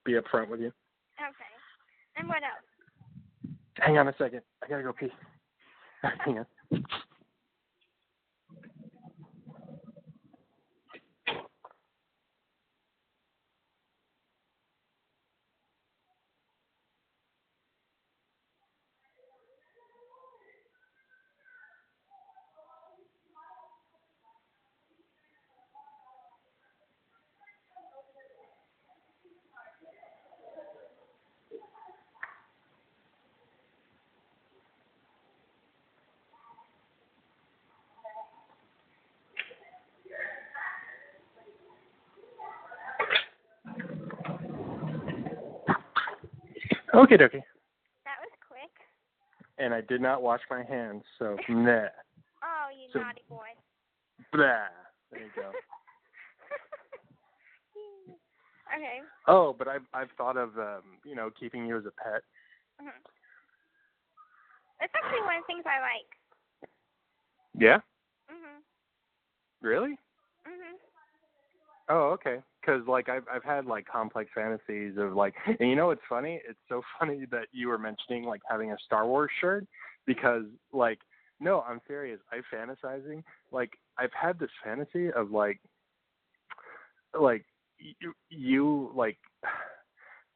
be upfront with you. Okay. And what else? Hang on a second. I gotta go pee. Hang on. Okie dokie. That was quick. And I did not wash my hands, so nah. Oh, you naughty boy. Blah. There you go. Okay. Oh, but I've thought of keeping you as a pet. Mm-hmm. That's actually one of the things I like. Yeah? Mhm. Really? Mhm. Oh, okay. Because I've had complex fantasies of and you know what's funny? It's so funny that you were mentioning having a Star Wars shirt because no, I'm serious. I'm fantasizing. I've had this fantasy of you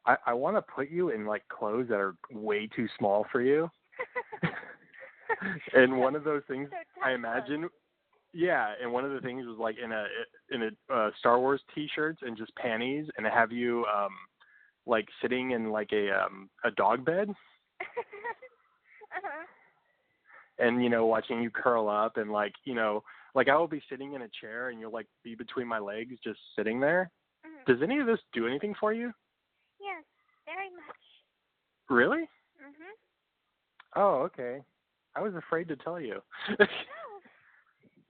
I want to put you in clothes that are way too small for you. And one of those things I imagine. Yeah, and one of the things was in a Star Wars T-shirts and just panties, and have you sitting in a dog bed, Uh-huh. and watching you curl up, and I will be sitting in a chair, and you'll be between my legs, just sitting there. Mhm. Does any of this do anything for you? Yes, very much. Really? Mhm. Oh, okay. I was afraid to tell you.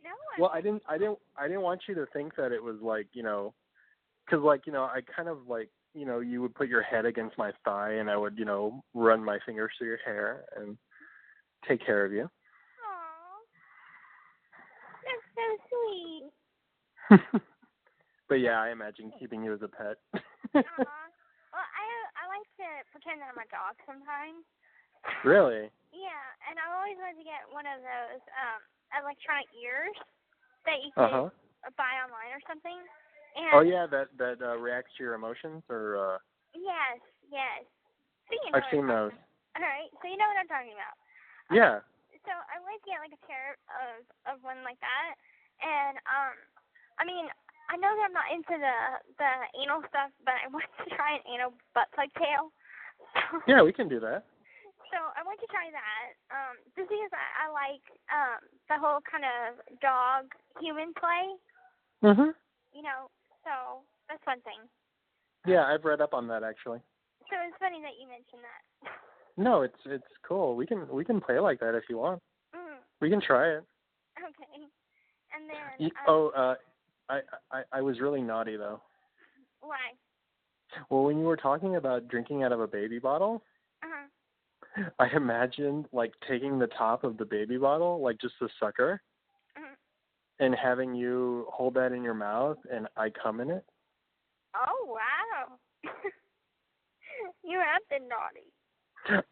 No. Well, I didn't want you to think that it was because I kind of you would put your head against my thigh and I would run my fingers through your hair and take care of you. Aw. That's so sweet. But yeah, I imagine keeping you as a pet. Aw. Well, I like to pretend that I'm a dog sometimes. Really? Yeah, and I always wanted to get one of those electronic ears that you can buy online or something. And oh yeah, that reacts to your emotions or. Yes. So you know I've seen those. All right, so you know what I'm talking about. Yeah. So I wanted to get a pair of one like that, and I mean I know that I'm not into the anal stuff, but I want to try an anal butt plug tail. Yeah, we can do that. So I want to try that, just because I like the whole kind of dog-human play. Mhm. You know, so that's one thing. Yeah, I've read up on that actually. So it's funny that you mentioned that. No, it's cool. We can play like that if you want. Mm, We can try it. okay. And then, I was really naughty though. why? Well, when you were talking about drinking out of a baby bottle, Uh-huh. I imagined like taking the top of the baby bottle, like just the sucker, Uh-huh. and having you hold that in your mouth and I come in it. Oh, wow. You have been naughty.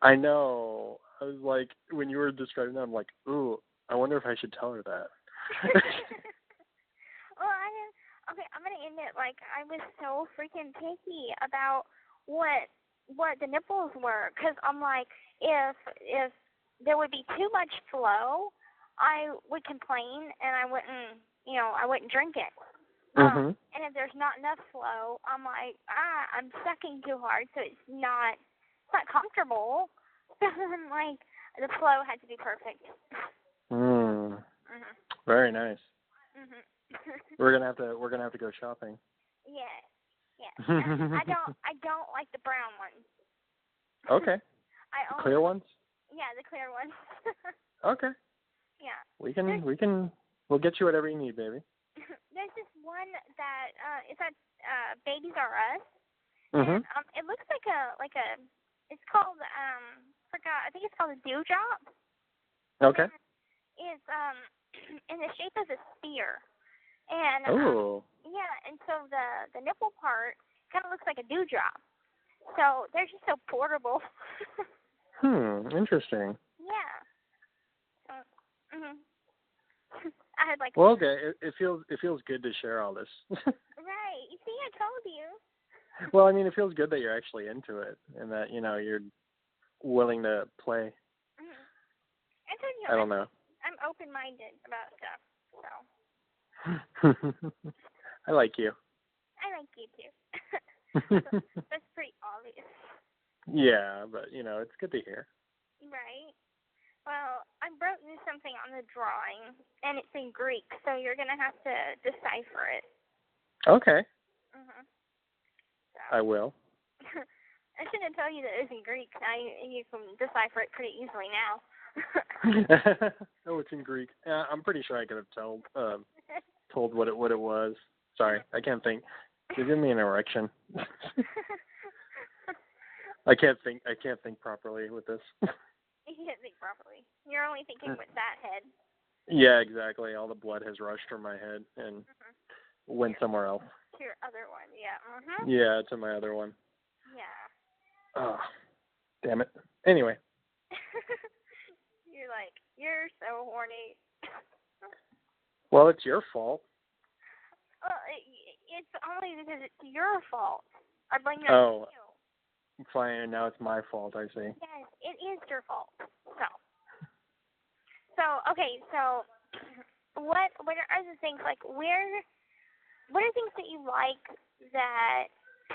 I know. I was like, when you were describing that, I'm like, ooh, I wonder if I should tell her that. Well, okay, I'm going to admit, like, I was so freaking picky about what the nipples were, because I'm like, if there would be too much flow, I would complain, and I wouldn't drink it. Mhm. And if there's not enough flow, I'm like, I'm sucking too hard, so it's not comfortable. So I'm like, the flow had to be perfect. Mm. Mhm. Very nice. Mhm. We're gonna have to go shopping. Yeah. Yeah. I don't like the brown ones. Okay. I Clear ones? Yeah, the clear ones. Okay. Yeah. We'll get you whatever you need, baby. There's this one that it's at Babies R Us, Mhm. and it looks like a it's called I think it's called a dewdrop. Okay. It's in the shape of a spear, and Oh. yeah, and so the nipple part kind of looks like a dewdrop. So they're just so portable. Interesting. Yeah. So, mhm. I had like. Well, okay. It feels good to share all this. Right. You see, I told you. Well, I mean, it feels good that you're actually into it and that you're willing to play. Mhm. I told you. I don't know. I'm open-minded about stuff. So. I like you. I like you too. That's pretty obvious. Yeah, but it's good to hear. Right. Well, I wrote you something on the drawing, and it's in Greek, so you're gonna have to decipher it. Okay. Mhm. So. I will. I shouldn't tell you that it's in Greek. Now you can decipher it pretty easily now. Oh, it's in Greek. I'm pretty sure I could have told what it was. Sorry, I can't think. You're giving me an erection. I can't think properly with this. You can't think properly. You're only thinking with that head. Yeah, exactly. All the blood has rushed from my head and went somewhere else. To your other one, yeah. Mhm. Yeah, to my other one. Yeah. Oh, damn it. Anyway. You're so horny. Well, it's your fault. It's only because it's your fault. I blame that on you. Fine. Now it's my fault, I see. Yes, it is your fault. So okay. So, what are other things like? What are things that you like that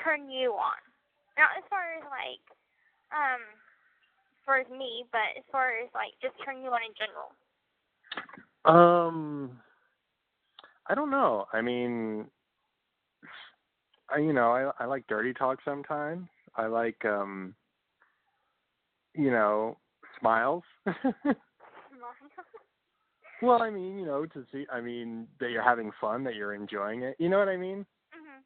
turn you on? Not as far as like, as far as me, but as far as like just turn you on in general. I don't know. I mean, I like dirty talk sometimes. I like, smiles. Well, I mean, to see, that you're having fun, that you're enjoying it. You know what I mean? Mhm.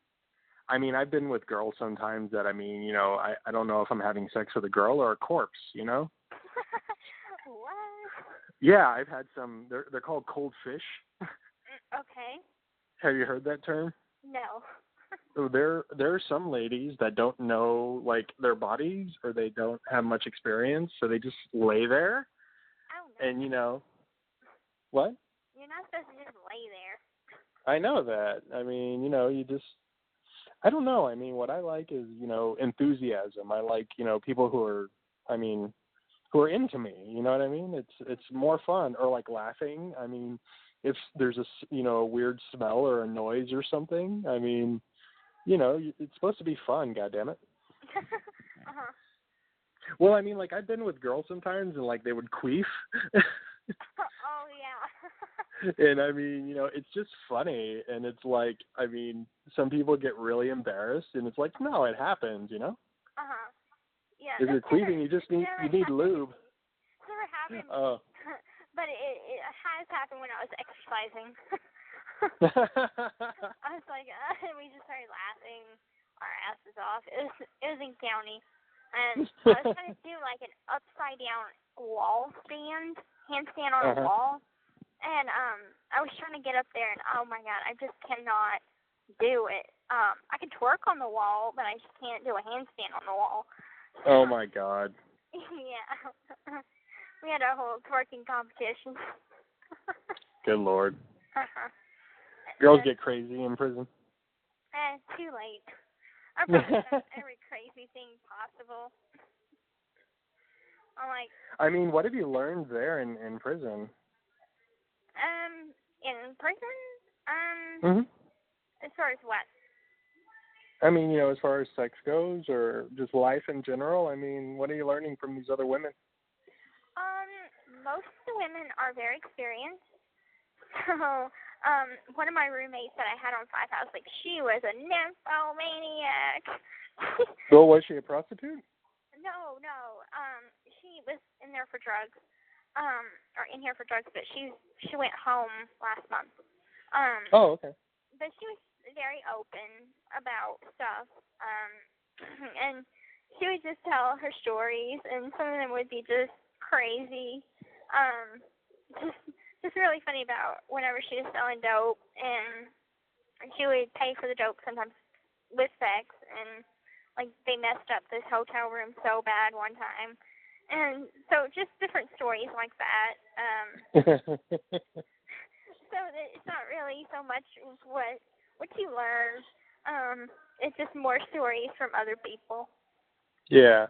I mean, I've been with girls sometimes that, I don't know if I'm having sex with a girl or a corpse, What? Yeah, I've had some, they're called cold fish. Okay. Have you heard that term? No. So there are some ladies that don't know, like, their bodies, or they don't have much experience, so they just lay there. I don't And, know. what? You're not supposed to just lay there. I know that. I mean, you just, I don't know. I mean, what I like is, enthusiasm. I like, people who are into me. You know what I mean? It's more fun. Or like laughing. I mean, if there's a weird smell or a noise or something, I mean, it's supposed to be fun, goddammit. Uh-huh. Well, I mean, like, I've been with girls sometimes and, like, they would queef. Oh, yeah. And I mean, you know, it's just funny, and it's like, I mean, some people get really embarrassed, and it's like, no, it happens, you know. Yeah. If you're queefing, you just need lube. Never happened. Oh. But it has happened when I was exercising. I was like, and we just started laughing our asses off. It was in county, and I was trying to do like an upside down wall handstand on a wall, and I was trying to get up there, and oh my god, I just cannot do it. I can twerk on the wall, but I just can't do a handstand on the wall. Oh my god. Yeah. We had a whole twerking competition. Good lord. Girls get crazy in prison. Too late. I've probably done every crazy thing possible. I'm like. I mean, what have you learned there in prison? In prison? As far as what? I mean, you know, as far as sex goes, or just life in general. I mean, what are you learning from these other women? Most of the women are very experienced. So, one of my roommates that I had on Five House, like, she was a nymphomaniac. Well, was she a prostitute? No. She was in there for drugs. Or in here for drugs, but she went home last month. Oh, okay. But she was very open about stuff. And she would just tell her stories, and some of them would be just crazy. Just really funny about whenever she was selling dope, and she would pay for the dope sometimes with sex, and like they messed up this hotel room so bad one time, and so just different stories like that. So it's not really so much what you learn. It's just more stories from other people. Yeah,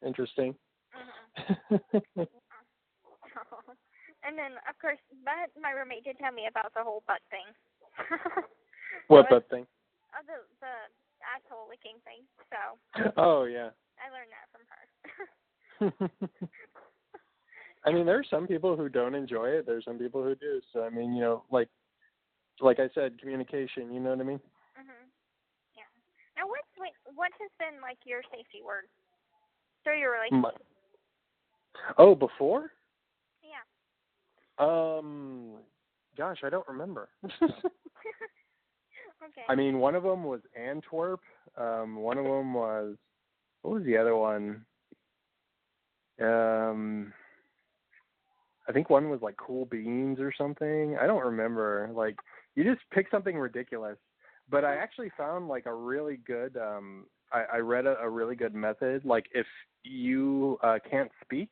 interesting. And then, of course, but my roommate did tell me about the whole butt thing. What butt thing? The asshole licking thing. So. Oh, yeah. I learned that from her. I mean, there's some people who don't enjoy it. There's some people who do. So, I mean, you know, like I said, communication, you know what I mean? Yeah. Now, what has been, like, your safety word through your relationship? Oh, before? Yeah. Gosh, I don't remember. Okay. I mean, one of them was Antwerp. One of them was, what was the other one? I think one was like Cool Beans or something. I don't remember. Like, you just pick something ridiculous. But I actually found like a really good, I read a really good method. Like, if you can't speak,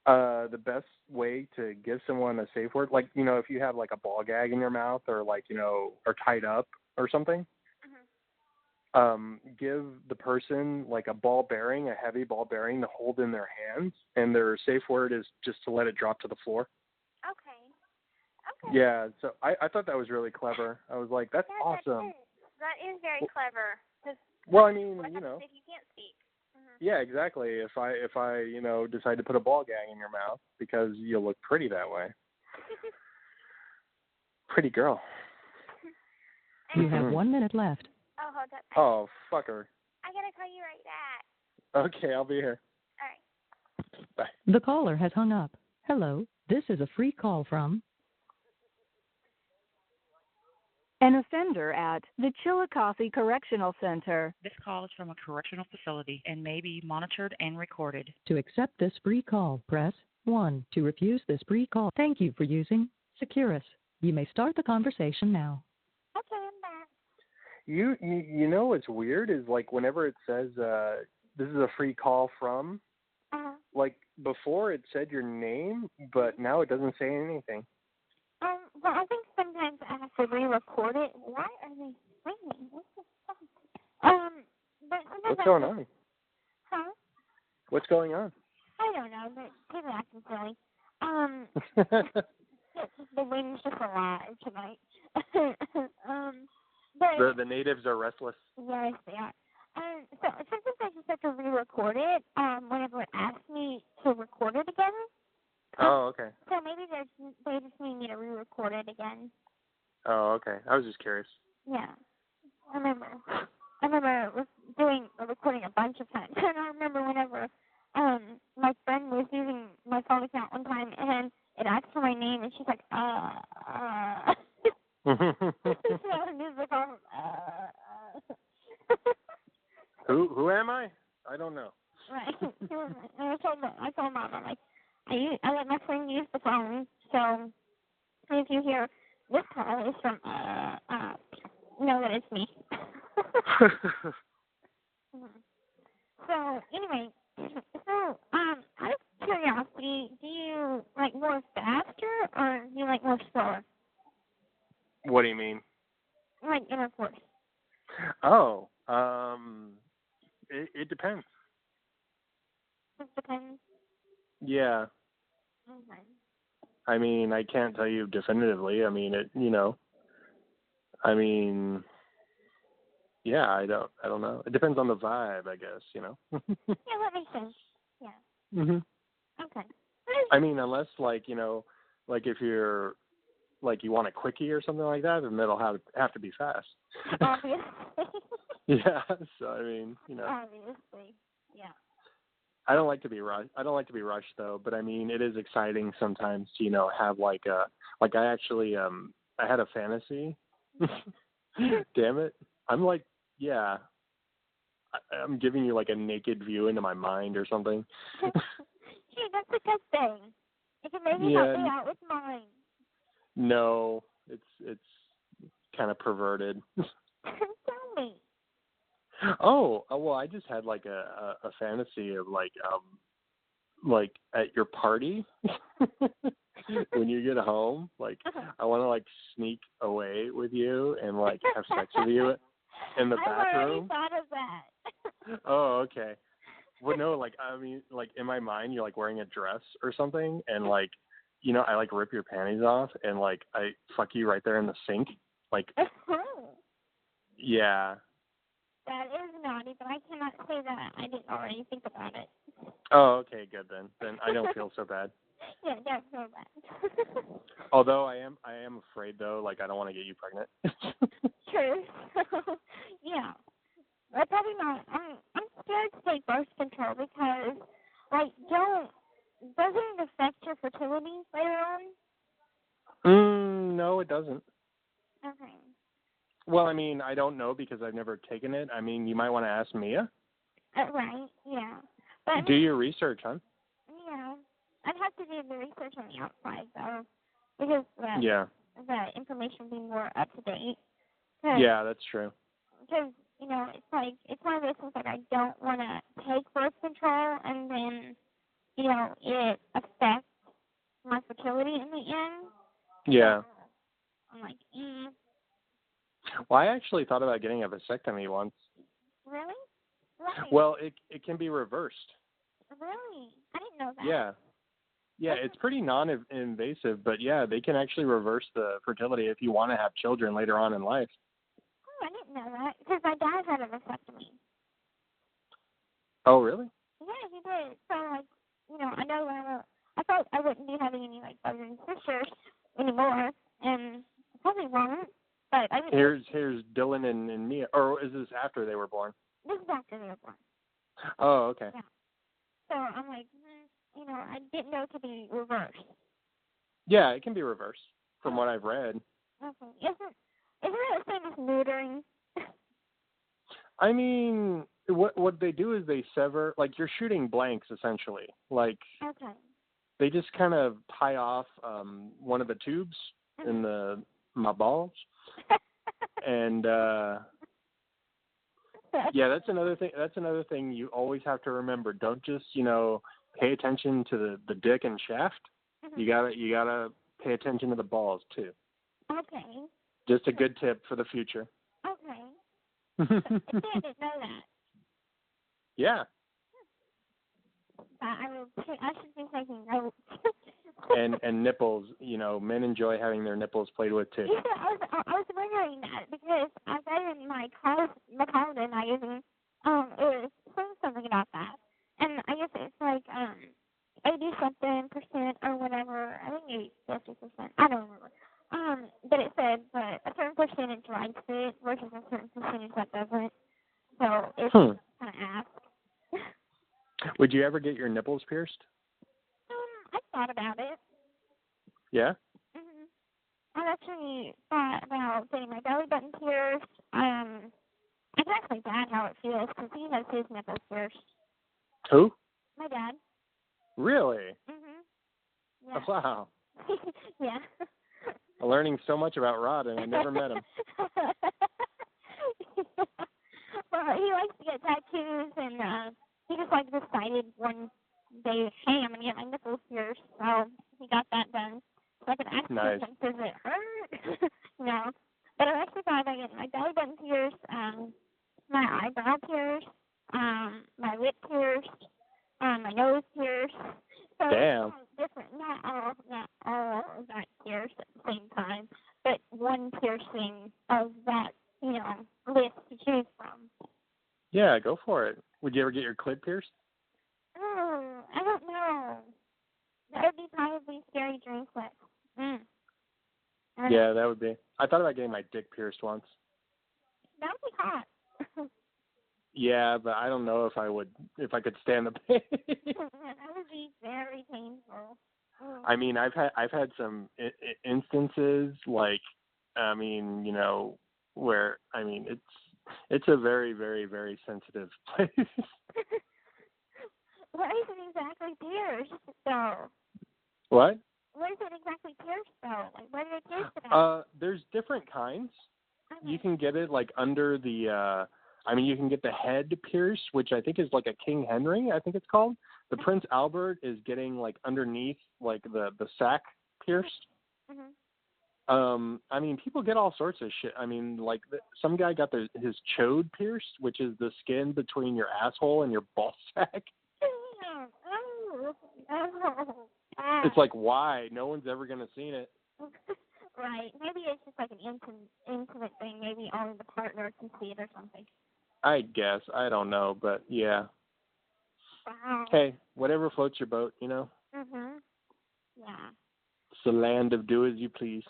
the best way to give someone a safe word, like, you know, if you have like a ball gag in your mouth, or like, you know, or tied up or something, give the person like a ball bearing, a heavy ball bearing to hold in their hands, and their safe word is just to let it drop to the floor. Okay. Yeah, so I thought that was really clever. I was like, that's awesome. That is very clever. Well, I mean, you know. If you can't speak. Yeah, exactly. If I, you know, decide to put a ball gag in your mouth, because you'll look pretty that way. Pretty girl. You have 1 minute left. Oh, hold up. Oh, fuck her. I gotta call you right back. Okay, I'll be here. All right. Bye. The caller has hung up. Hello, this is a free call from an offender at the Chillicothe Correctional Center. This call is from a correctional facility and may be monitored and recorded. To accept this free call, press 1. To refuse this free call, thank you for using Securus. You may start the conversation now. Okay, I'm back. You know what's weird is, like, whenever it says this is a free call from, like, before it said your name, but now it doesn't say anything. Well, I think sometimes I have to re-record it. Why are they screaming? What the fuck? But sometimes What's going on? Huh? What's going on? I don't know, but people acting silly. The wind's just alive tonight. But The natives are restless. yes, they are. So sometimes I just have to re-record it. Whenever it asks me to record it again. Oh, okay. So maybe they just need me to re-record it again. Oh, okay. I was just curious. Yeah. I remember recording a bunch of times. And I remember whenever my friend was using my phone account one time, and it asked for my name, and she's like, So it was like, Who am I? I don't know. Right. And I told Mom, I'm like, I let my friend use the phone, so if you hear this call is from, know that it's me. So, anyway, so, out of curiosity, do you like more faster or do you like more slower? What do you mean? Like intercourse. Oh, it depends. It depends. Yeah. Okay. I mean, I can't tell you definitively. I mean, yeah, I don't know. It depends on the vibe, I guess, Yeah, that makes sense. Yeah. Mhm. Okay. I mean, unless like if you're like you want a quickie or something like that, then it'll have to be fast. Obviously. Yeah. So I mean, Obviously. Yeah. I don't like to be rushed though, but I mean, it is exciting sometimes to have like I actually I had a fantasy. Damn it. I'm like, yeah. I'm giving you like a naked view into my mind or something. Gee, that's a good thing. It can maybe help me out with mine. No, it's kind of perverted. Tell me. Oh, well, I just had like a fantasy of like at your party when you get home, like I want to like sneak away with you and like have sex with you in the bathroom. I already thought of that. Oh, okay. Well, no, like I mean, like in my mind, you're like wearing a dress or something, and like I like rip your panties off and like I fuck you right there in the sink, like. Yeah. That is naughty, but I cannot say that I didn't already think about it. Oh, okay, good then. Then I don't feel so bad. Yeah, don't feel bad. Although I am afraid though, like I don't want to get you pregnant. True. Yeah. But probably not. I'm scared to take birth control because, like, doesn't it affect your fertility later on? No, it doesn't. Okay. Well, I mean, I don't know because I've never taken it. I mean, you might want to ask Mia. Right, yeah. But, I mean, do your research, huh? Yeah. I'd have to do the research on the outside, though, because the information would be more up to date. Yeah, that's true. Because, it's one of those things like I don't want to take birth control and then, it affects my fertility in the end. Yeah. So I'm like, Well, I actually thought about getting a vasectomy once. Really? Why? Well, it can be reversed. Really? I didn't know that. Yeah. Yeah, it's pretty non-invasive, but yeah, they can actually reverse the fertility if you want to have children later on in life. Oh, I didn't know that because my dad had a vasectomy. Oh, really? Yeah, he did. So, I know I thought I wouldn't be having any, brothers and sisters anymore, and I probably won't, but I didn't. Here's Dylan and Mia, or is this after they were born? This is after they were born. Oh, okay. Yeah. So, I'm like, I didn't know it could be reversed. Yeah, it can be reversed, from what I've read. Okay. Isn't it the same as neutering? I mean, what they do is they sever, like you're shooting blanks essentially. Like Okay. they just kind of tie off one of the tubes in my balls, and yeah, that's another thing. That's another thing you always have to remember. Don't just pay attention to the dick and shaft. Mm-hmm. You gotta pay attention to the balls too. Okay. Just a good tip for the future. Okay. I didn't know that. Yeah. I should be taking notes. and nipples, men enjoy having their nipples played with too. Yeah, I was wondering that because I read in my college magazine, it was saying something about that, and I guess it's like 80-something% or whatever. I think maybe 50%. I don't remember. But it said that a certain percentage likes it versus a certain percentage that doesn't. So it's kind of asked. Would you ever get your nipples pierced? I thought about it. Yeah? I actually thought about getting my belly button pierced. It's actually bad how it feels because he has his nipples pierced. Who? My dad. Really? Yeah. Oh, wow. Yeah. I'm learning so much about Rod, and I never met him. Well, he likes to get tattoos, and he just like decided one day, hey, I'm gonna get my nipples pierced. So he got that done. So I could ask him, does it hurt? No. But I actually thought about getting my belly button pierced, my eyebrow pierced, my lip pierced, my nose pierced. So damn. Different. Not all of that pierced at the same time, but one piercing of that, list to choose from. Yeah, go for it. Would you ever get your clit pierced? Oh, I don't know. That would be probably scary dream clip. Yeah, that would be. I thought about getting my dick pierced once. That would be hot. Yeah, but I don't know if I could stand the pain. That would be very painful. I mean, I've had some instances like, I mean, where, I mean, it's a very, very, very sensitive place. What is it exactly pierced, though? What? What is it exactly pierced, though? Like, what did it pierce it at? There's different kinds. Okay. You can get it, like, under the, you can get the head pierced, which I think is like a King Henry, I think it's called. The Prince Albert is getting, like, underneath, like, the sack pierced. I mean, people get all sorts of shit. I mean, like, some guy got his chode pierced, which is the skin between your asshole and your ball sack. It's like, why? No one's ever going to see it. Right. Maybe it's just like an intimate thing. Maybe only the partner can see it or something. I guess. I don't know, but yeah. Wow. Hey, whatever floats your boat, Yeah. It's the land of do as you please.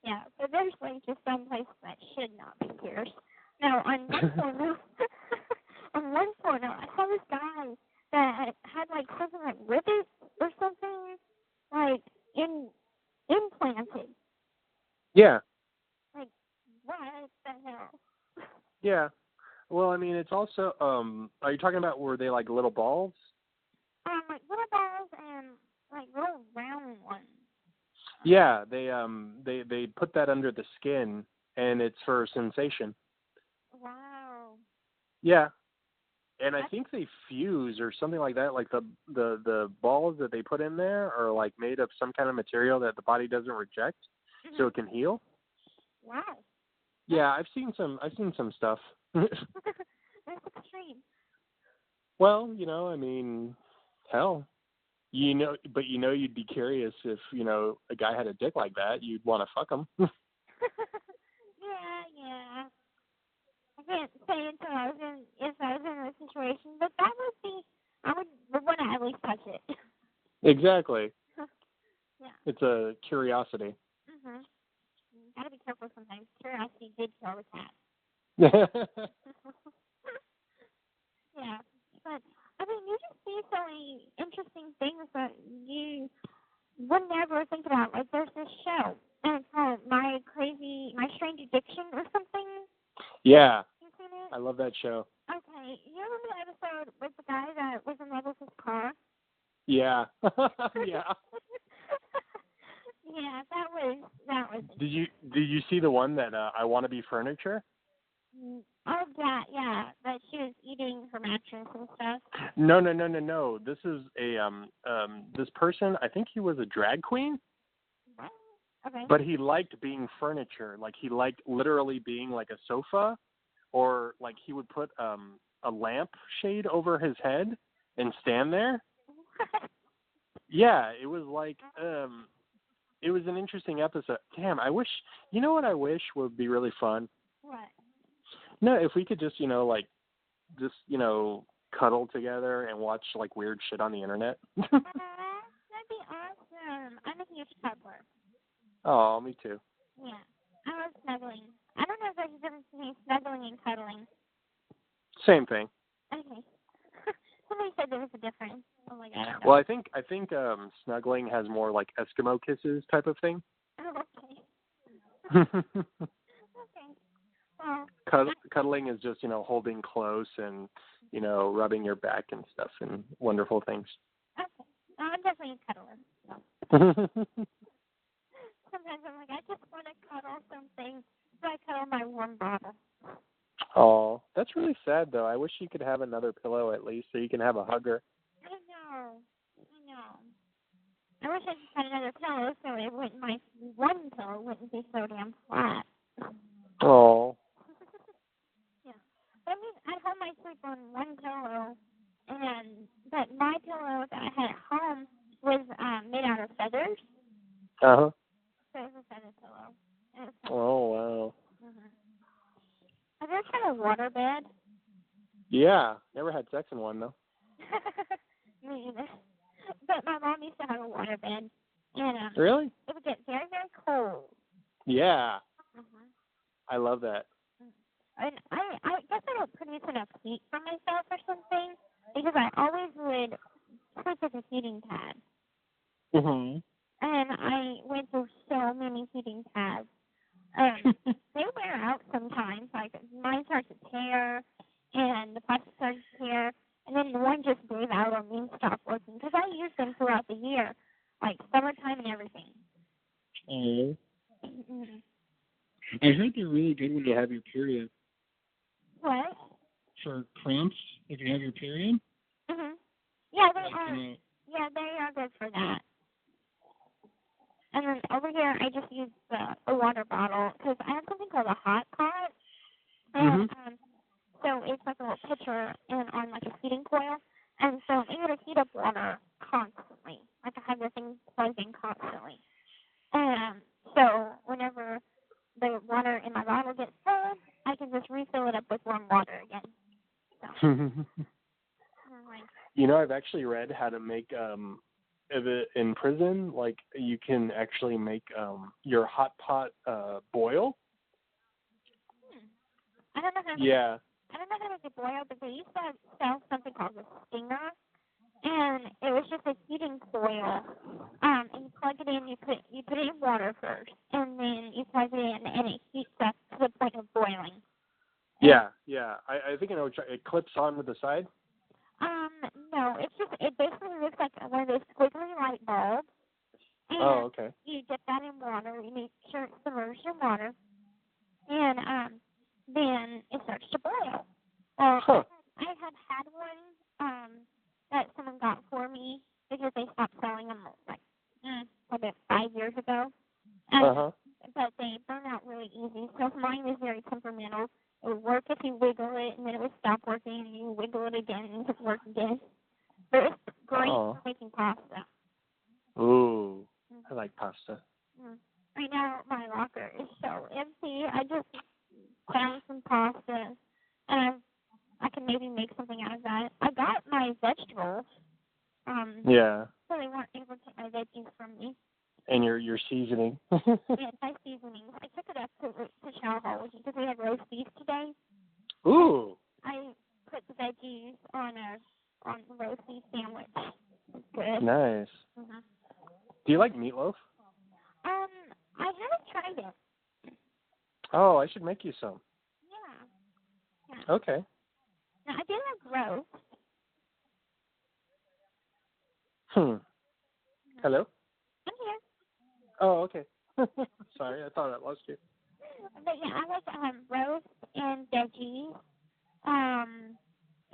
Yeah, but there's like just some places that should not be pierced. Now, on one porno, I saw this guy that had like something like rivets or something like implanted. Yeah. Like, what the hell? Yeah. Well, I mean, it's also, are you talking about were they like little balls? Like little balls and like little round ones. Yeah, they put that under the skin, and it's for sensation. Wow. Yeah. And I think they fuse or something like that. Like the balls that they put in there are like made of some kind of material that the body doesn't reject, so it can heal. Wow. Yeah, I've seen some stuff. That's extreme. Well, I mean, hell, but you'd be curious if a guy had a dick like that, you'd want to fuck him. Yeah. I can't say if I was in a situation, but I would want to at least touch it. Exactly. Yeah. It's a curiosity. Gotta be careful sometimes. Curiosity did kill the cat. Yeah, but I mean, you just see so many interesting things that you would never think about. Like, there's this show, and it's called My Strange Addiction or something. Yeah. You seen it? I love that show. Okay, you remember the episode with the guy that was in love with his car? Yeah. Yeah. Yeah, that was. Did you see the one that I Want to Be Furniture? Oh yeah, that she was eating her mattress and stuff. No. This is this person. I think he was a drag queen. What? Okay. But he liked being furniture. Like he liked literally being like a sofa, or like he would put a lamp shade over his head and stand there. What? Yeah, it was like it was an interesting episode. Damn, I wish. You know what I wish would be really fun? What? No, if we could just, cuddle together and watch like weird shit on the internet? That'd be awesome. I'm a huge cuddler. Oh, me too. Yeah, I love snuggling. I don't know if there's a difference between snuggling and cuddling. Same thing. Okay. Somebody said there was a difference. Oh my god. Well, I think snuggling has more like Eskimo kisses type of thing. Oh, okay. Okay. Well, Cuddling is just, holding close and, rubbing your back and stuff and wonderful things. okay. I'm definitely a cuddler. So. Sometimes I'm like, I just want to cuddle something. So I cuddle my warm bottle. Oh, that's really sad, though. I wish you could have another pillow at least so you can have a hugger. I know. I wish I just had another pillow so it wouldn't, my one pillow wouldn't be so damn flat. Oh. Yeah. But I mean, at home I sleep on one pillow, but my pillow that I had at home was made out of feathers. Uh-huh. So it was a feather pillow. Oh, wow. Mm-hmm. Have you ever tried a water bed? Yeah. Never had sex in one, though. Me either. But my mom used to have a water bed. And Really? it would get very, very cold. Yeah. Mm-hmm. I love that. And I guess I don't produce enough heat for myself or something, because I always would sleep with a heating pad. Mm-hmm. And I went through so many heating pads. They wear out sometimes. Like, mine starts to tear, and the plastic starts to tear, and then the one just gave out on me and stopped working, because I use them throughout the year, like summertime and everything. Oh. Mm-hmm. I heard they're really good when you have your period. What? For cramps, if you have your period? Mm-hmm. Yeah, they are. Yeah, they are good for that. And then over here, I just use a water bottle because I have something called a hot pot. And so it's like a little pitcher and on like a heating coil. And so I'm able to heat up water constantly. Like I have this thing plugged in constantly. And so whenever the water in my bottle gets full, I can just refill it up with warm water again. So. I've actually read how to make in prison, like you can actually make your hot pot boil. I don't know how to I don't know how to make it boil, but they used to sell something called a stinger, and it was just a heating coil. And you plug it in, you put it in water first, and then you plug it in, and it heats up to the point of boiling. Yeah. I think I know. It clips onto the side. No, it basically looks like one of those squiggly light bulbs. And okay. You dip that in water. You make sure it's submerged in water, and then it starts to boil. I had one that someone got for me because they stopped selling them about 5 years ago. But they burn out really easy. So mine was very temperamental. It would work if you wiggle it, and then it would stop working, and you wiggle it again, and it would work again. But it's great for making pasta. Ooh, I like pasta. Right now, my locker is so empty. I just found some pasta, and I can maybe make something out of that. I got my vegetables. Yeah. So they weren't able to take my veggies from me. And your seasoning. Yeah, my seasonings. I took it up to Chow Hall because we had roast beef today. Ooh. I put the veggies on the roast beef sandwich. It's good. Nice. Do you like meatloaf? I haven't tried it. Oh, I should make you some. Yeah. Okay. Now, I do like roast. Hello? I'm here. Oh, okay. Sorry, I thought I lost you. But yeah, I like roast and veggies.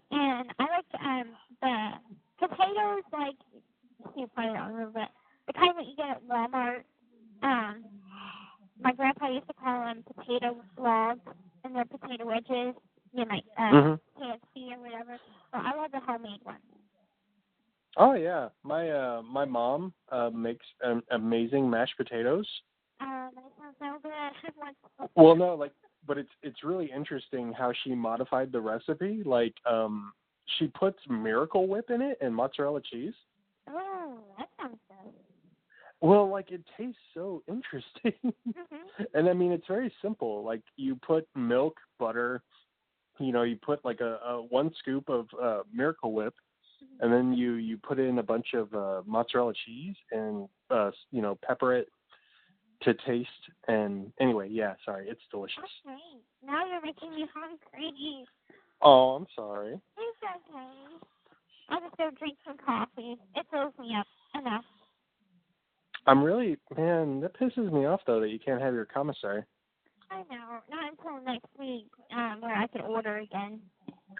And I like the potatoes, like, you probably don't remember, but the kind that you get at Walmart. My grandpa used to call them potato logs, and they're potato wedges, like KFC or whatever. So I love the homemade ones. Oh yeah, my mom makes amazing mashed potatoes. That sounds so good. Well, no, but it's really interesting how she modified the recipe. Like she puts Miracle Whip in it and mozzarella cheese. Oh, that sounds good. Well, like, it tastes so interesting. Mm-hmm. And I mean, it's very simple. Like, you put milk, butter, you put like a 1 scoop of Miracle Whip, and then you put in a bunch of mozzarella cheese and pepper it to taste. And anyway, yeah, sorry, it's delicious. Okay. Now you're making me hungry. Oh, I'm sorry. It's okay. I'll just go drink some coffee. It fills me up enough. Man, that pisses me off though that you can't have your commissary. I know. Not until next week, where I can order again.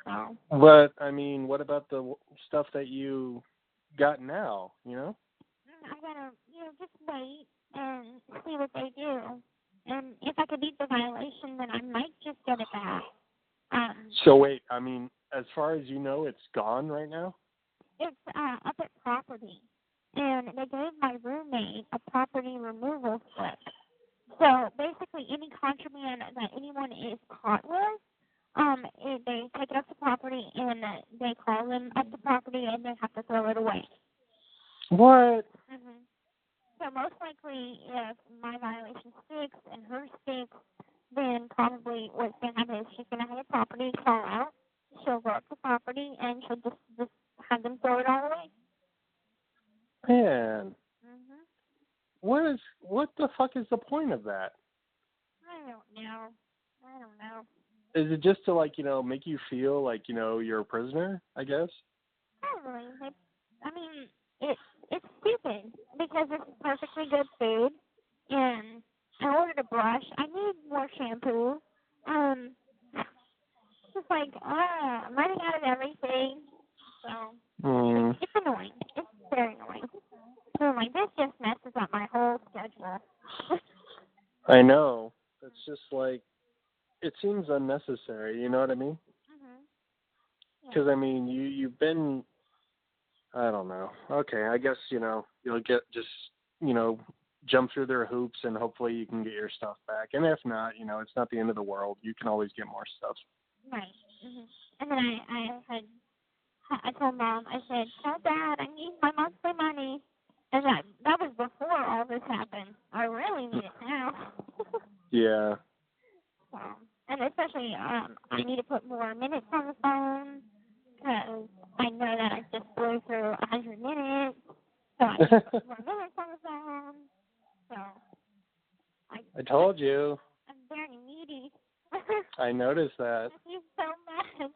So. But I mean, what about the stuff that you got now? I gotta, just wait and see what they do. And if I could beat the violation, then I might just get it back. So wait, I mean, as far as you know, it's gone right now? It's up at property. And they gave my roommate a property removal slip. So basically any contraband that anyone is caught with, they take it up to property and they call them up to property and they have to throw it away. What? Mm-hmm. So most likely if my violation sticks and hers sticks, then probably what's going to happen is she's going to have a property call out. She'll go up to property and she'll just have them throw it all away. Man. Mm-hmm. What the fuck is the point of that? I don't know. Is it just to make you feel like, you're a prisoner, I guess? Not really. I mean, it's stupid because it's perfectly good food, and I ordered a brush. I need more shampoo. Just like, I'm running out of everything. So it's annoying. It's very annoying. So like this just messes up my whole schedule. I know. It's just like, it seems unnecessary, you know what I mean? Because, I mean, you've been, I don't know. Okay, I guess, you'll get just, jump through their hoops and hopefully you can get your stuff back. And if not, it's not the end of the world. You can always get more stuff. Right. And then I told Mom, I said, tell Dad I need my monthly money. And that was before all this happened. I really need it now. Yeah. So, and especially, I need to put more minutes on the phone because I know that I just blew through 100 minutes. So I need to put more minutes on the phone. So I told you. I'm very needy. I noticed that. Thank you so much.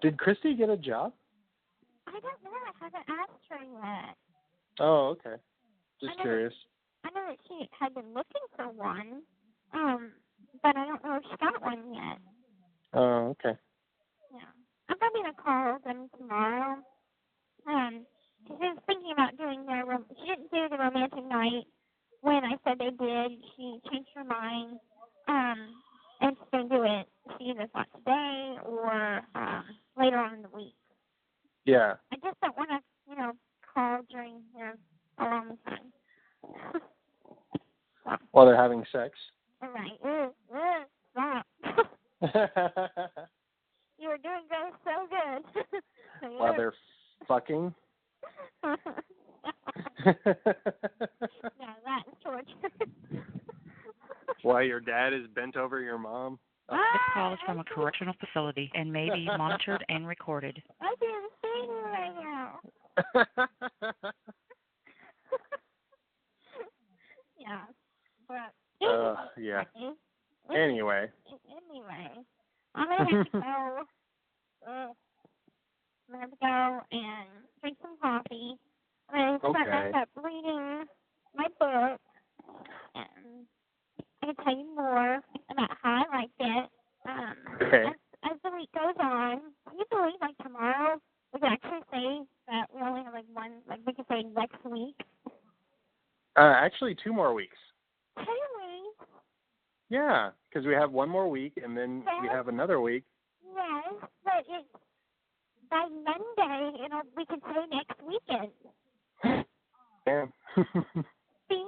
Did Christy get a job? I don't know. I haven't asked her yet. Oh, okay. Just curious. I know that she had been looking for one, but I don't know if she got one yet. Oh, okay. Yeah. I'm probably going to call them tomorrow. She was thinking about doing she didn't do the romantic night when I said they did. She changed her mind, and she's going to do it. She either thought today or later on in the week. Yeah. I just don't want to, call during their alone time. While they're having sex? All right. Stop. You were doing so good. While they're fucking? Yeah, that's torture. While your dad is bent over your mom? This call is from a correctional facility and may be monitored and recorded. I can't see you right now. Yeah, but yeah. Anyway, I'm gonna have to go. I'm gonna have to go and drink some coffee. I'm gonna start back up reading my book, and I can tell you more about how I liked it. As the week goes on, can you believe tomorrow we can actually say that we only have one, we can say next week? Actually 2 more weeks. 2 weeks? Yeah, because we have 1 more week and then we have another week. Yes, but by Monday, we can say next weekend. Damn. See?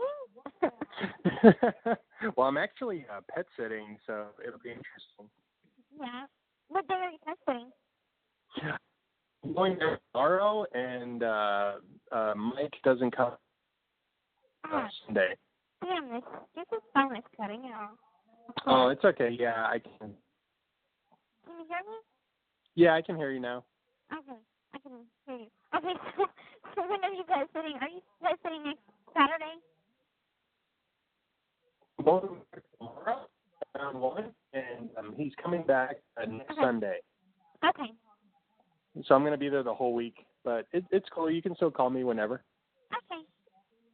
Well, I'm actually pet sitting, so it'll be interesting. Yeah. What day are you pet sitting? going there tomorrow, and Mike doesn't come Sunday. Damn, this phone is cutting out. Oh, it's okay. Yeah, I can. Can you hear me? Yeah, I can hear you now. Okay, I can hear you. Okay, so when are you guys sitting? Are you guys sitting next Saturday? Tomorrow around 1, and he's coming back next Sunday. Okay. So I'm going to be there the whole week, but it's cool. You can still call me whenever. Okay.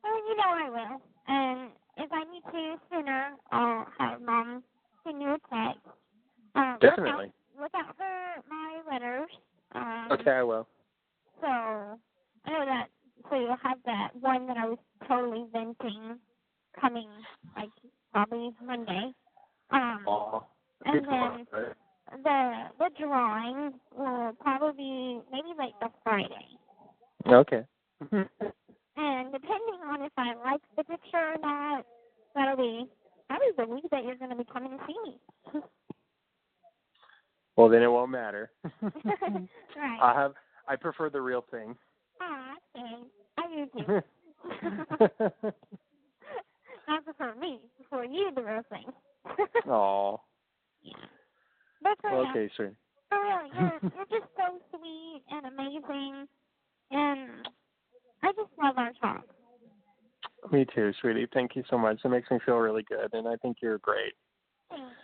Well, you know I will. And if I need to sooner, I'll have Mom send you a text. Definitely. Look out for my letters. Okay, I will. So, I know that, so you'll have that one that I was totally venting coming, like, probably Monday. And then the drawing will probably be maybe like the Friday. Okay. And depending on if I like the picture or not, that'll be probably the week that you're going to be coming to see me. Well, then it won't matter. Right. I prefer the real thing. Okay. I do too. I prefer me before you, the real thing. Aw. Yeah. But for real, Okay, sure. for real, you're just so sweet and amazing, and I just love our talk. Me too, sweetie. Thank you so much. It makes me feel really good, and I think you're great. Thanks.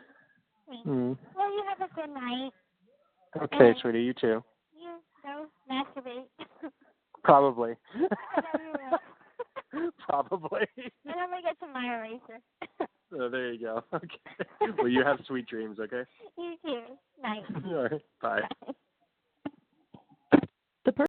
Well, you have a good night. Okay, and sweetie. You too. You go masturbate. Probably. I know you will. Probably. And I'm going to get to my eraser. Oh, there you go. Okay. Well, you have sweet dreams, okay? You too. Night. All right. Bye. Bye.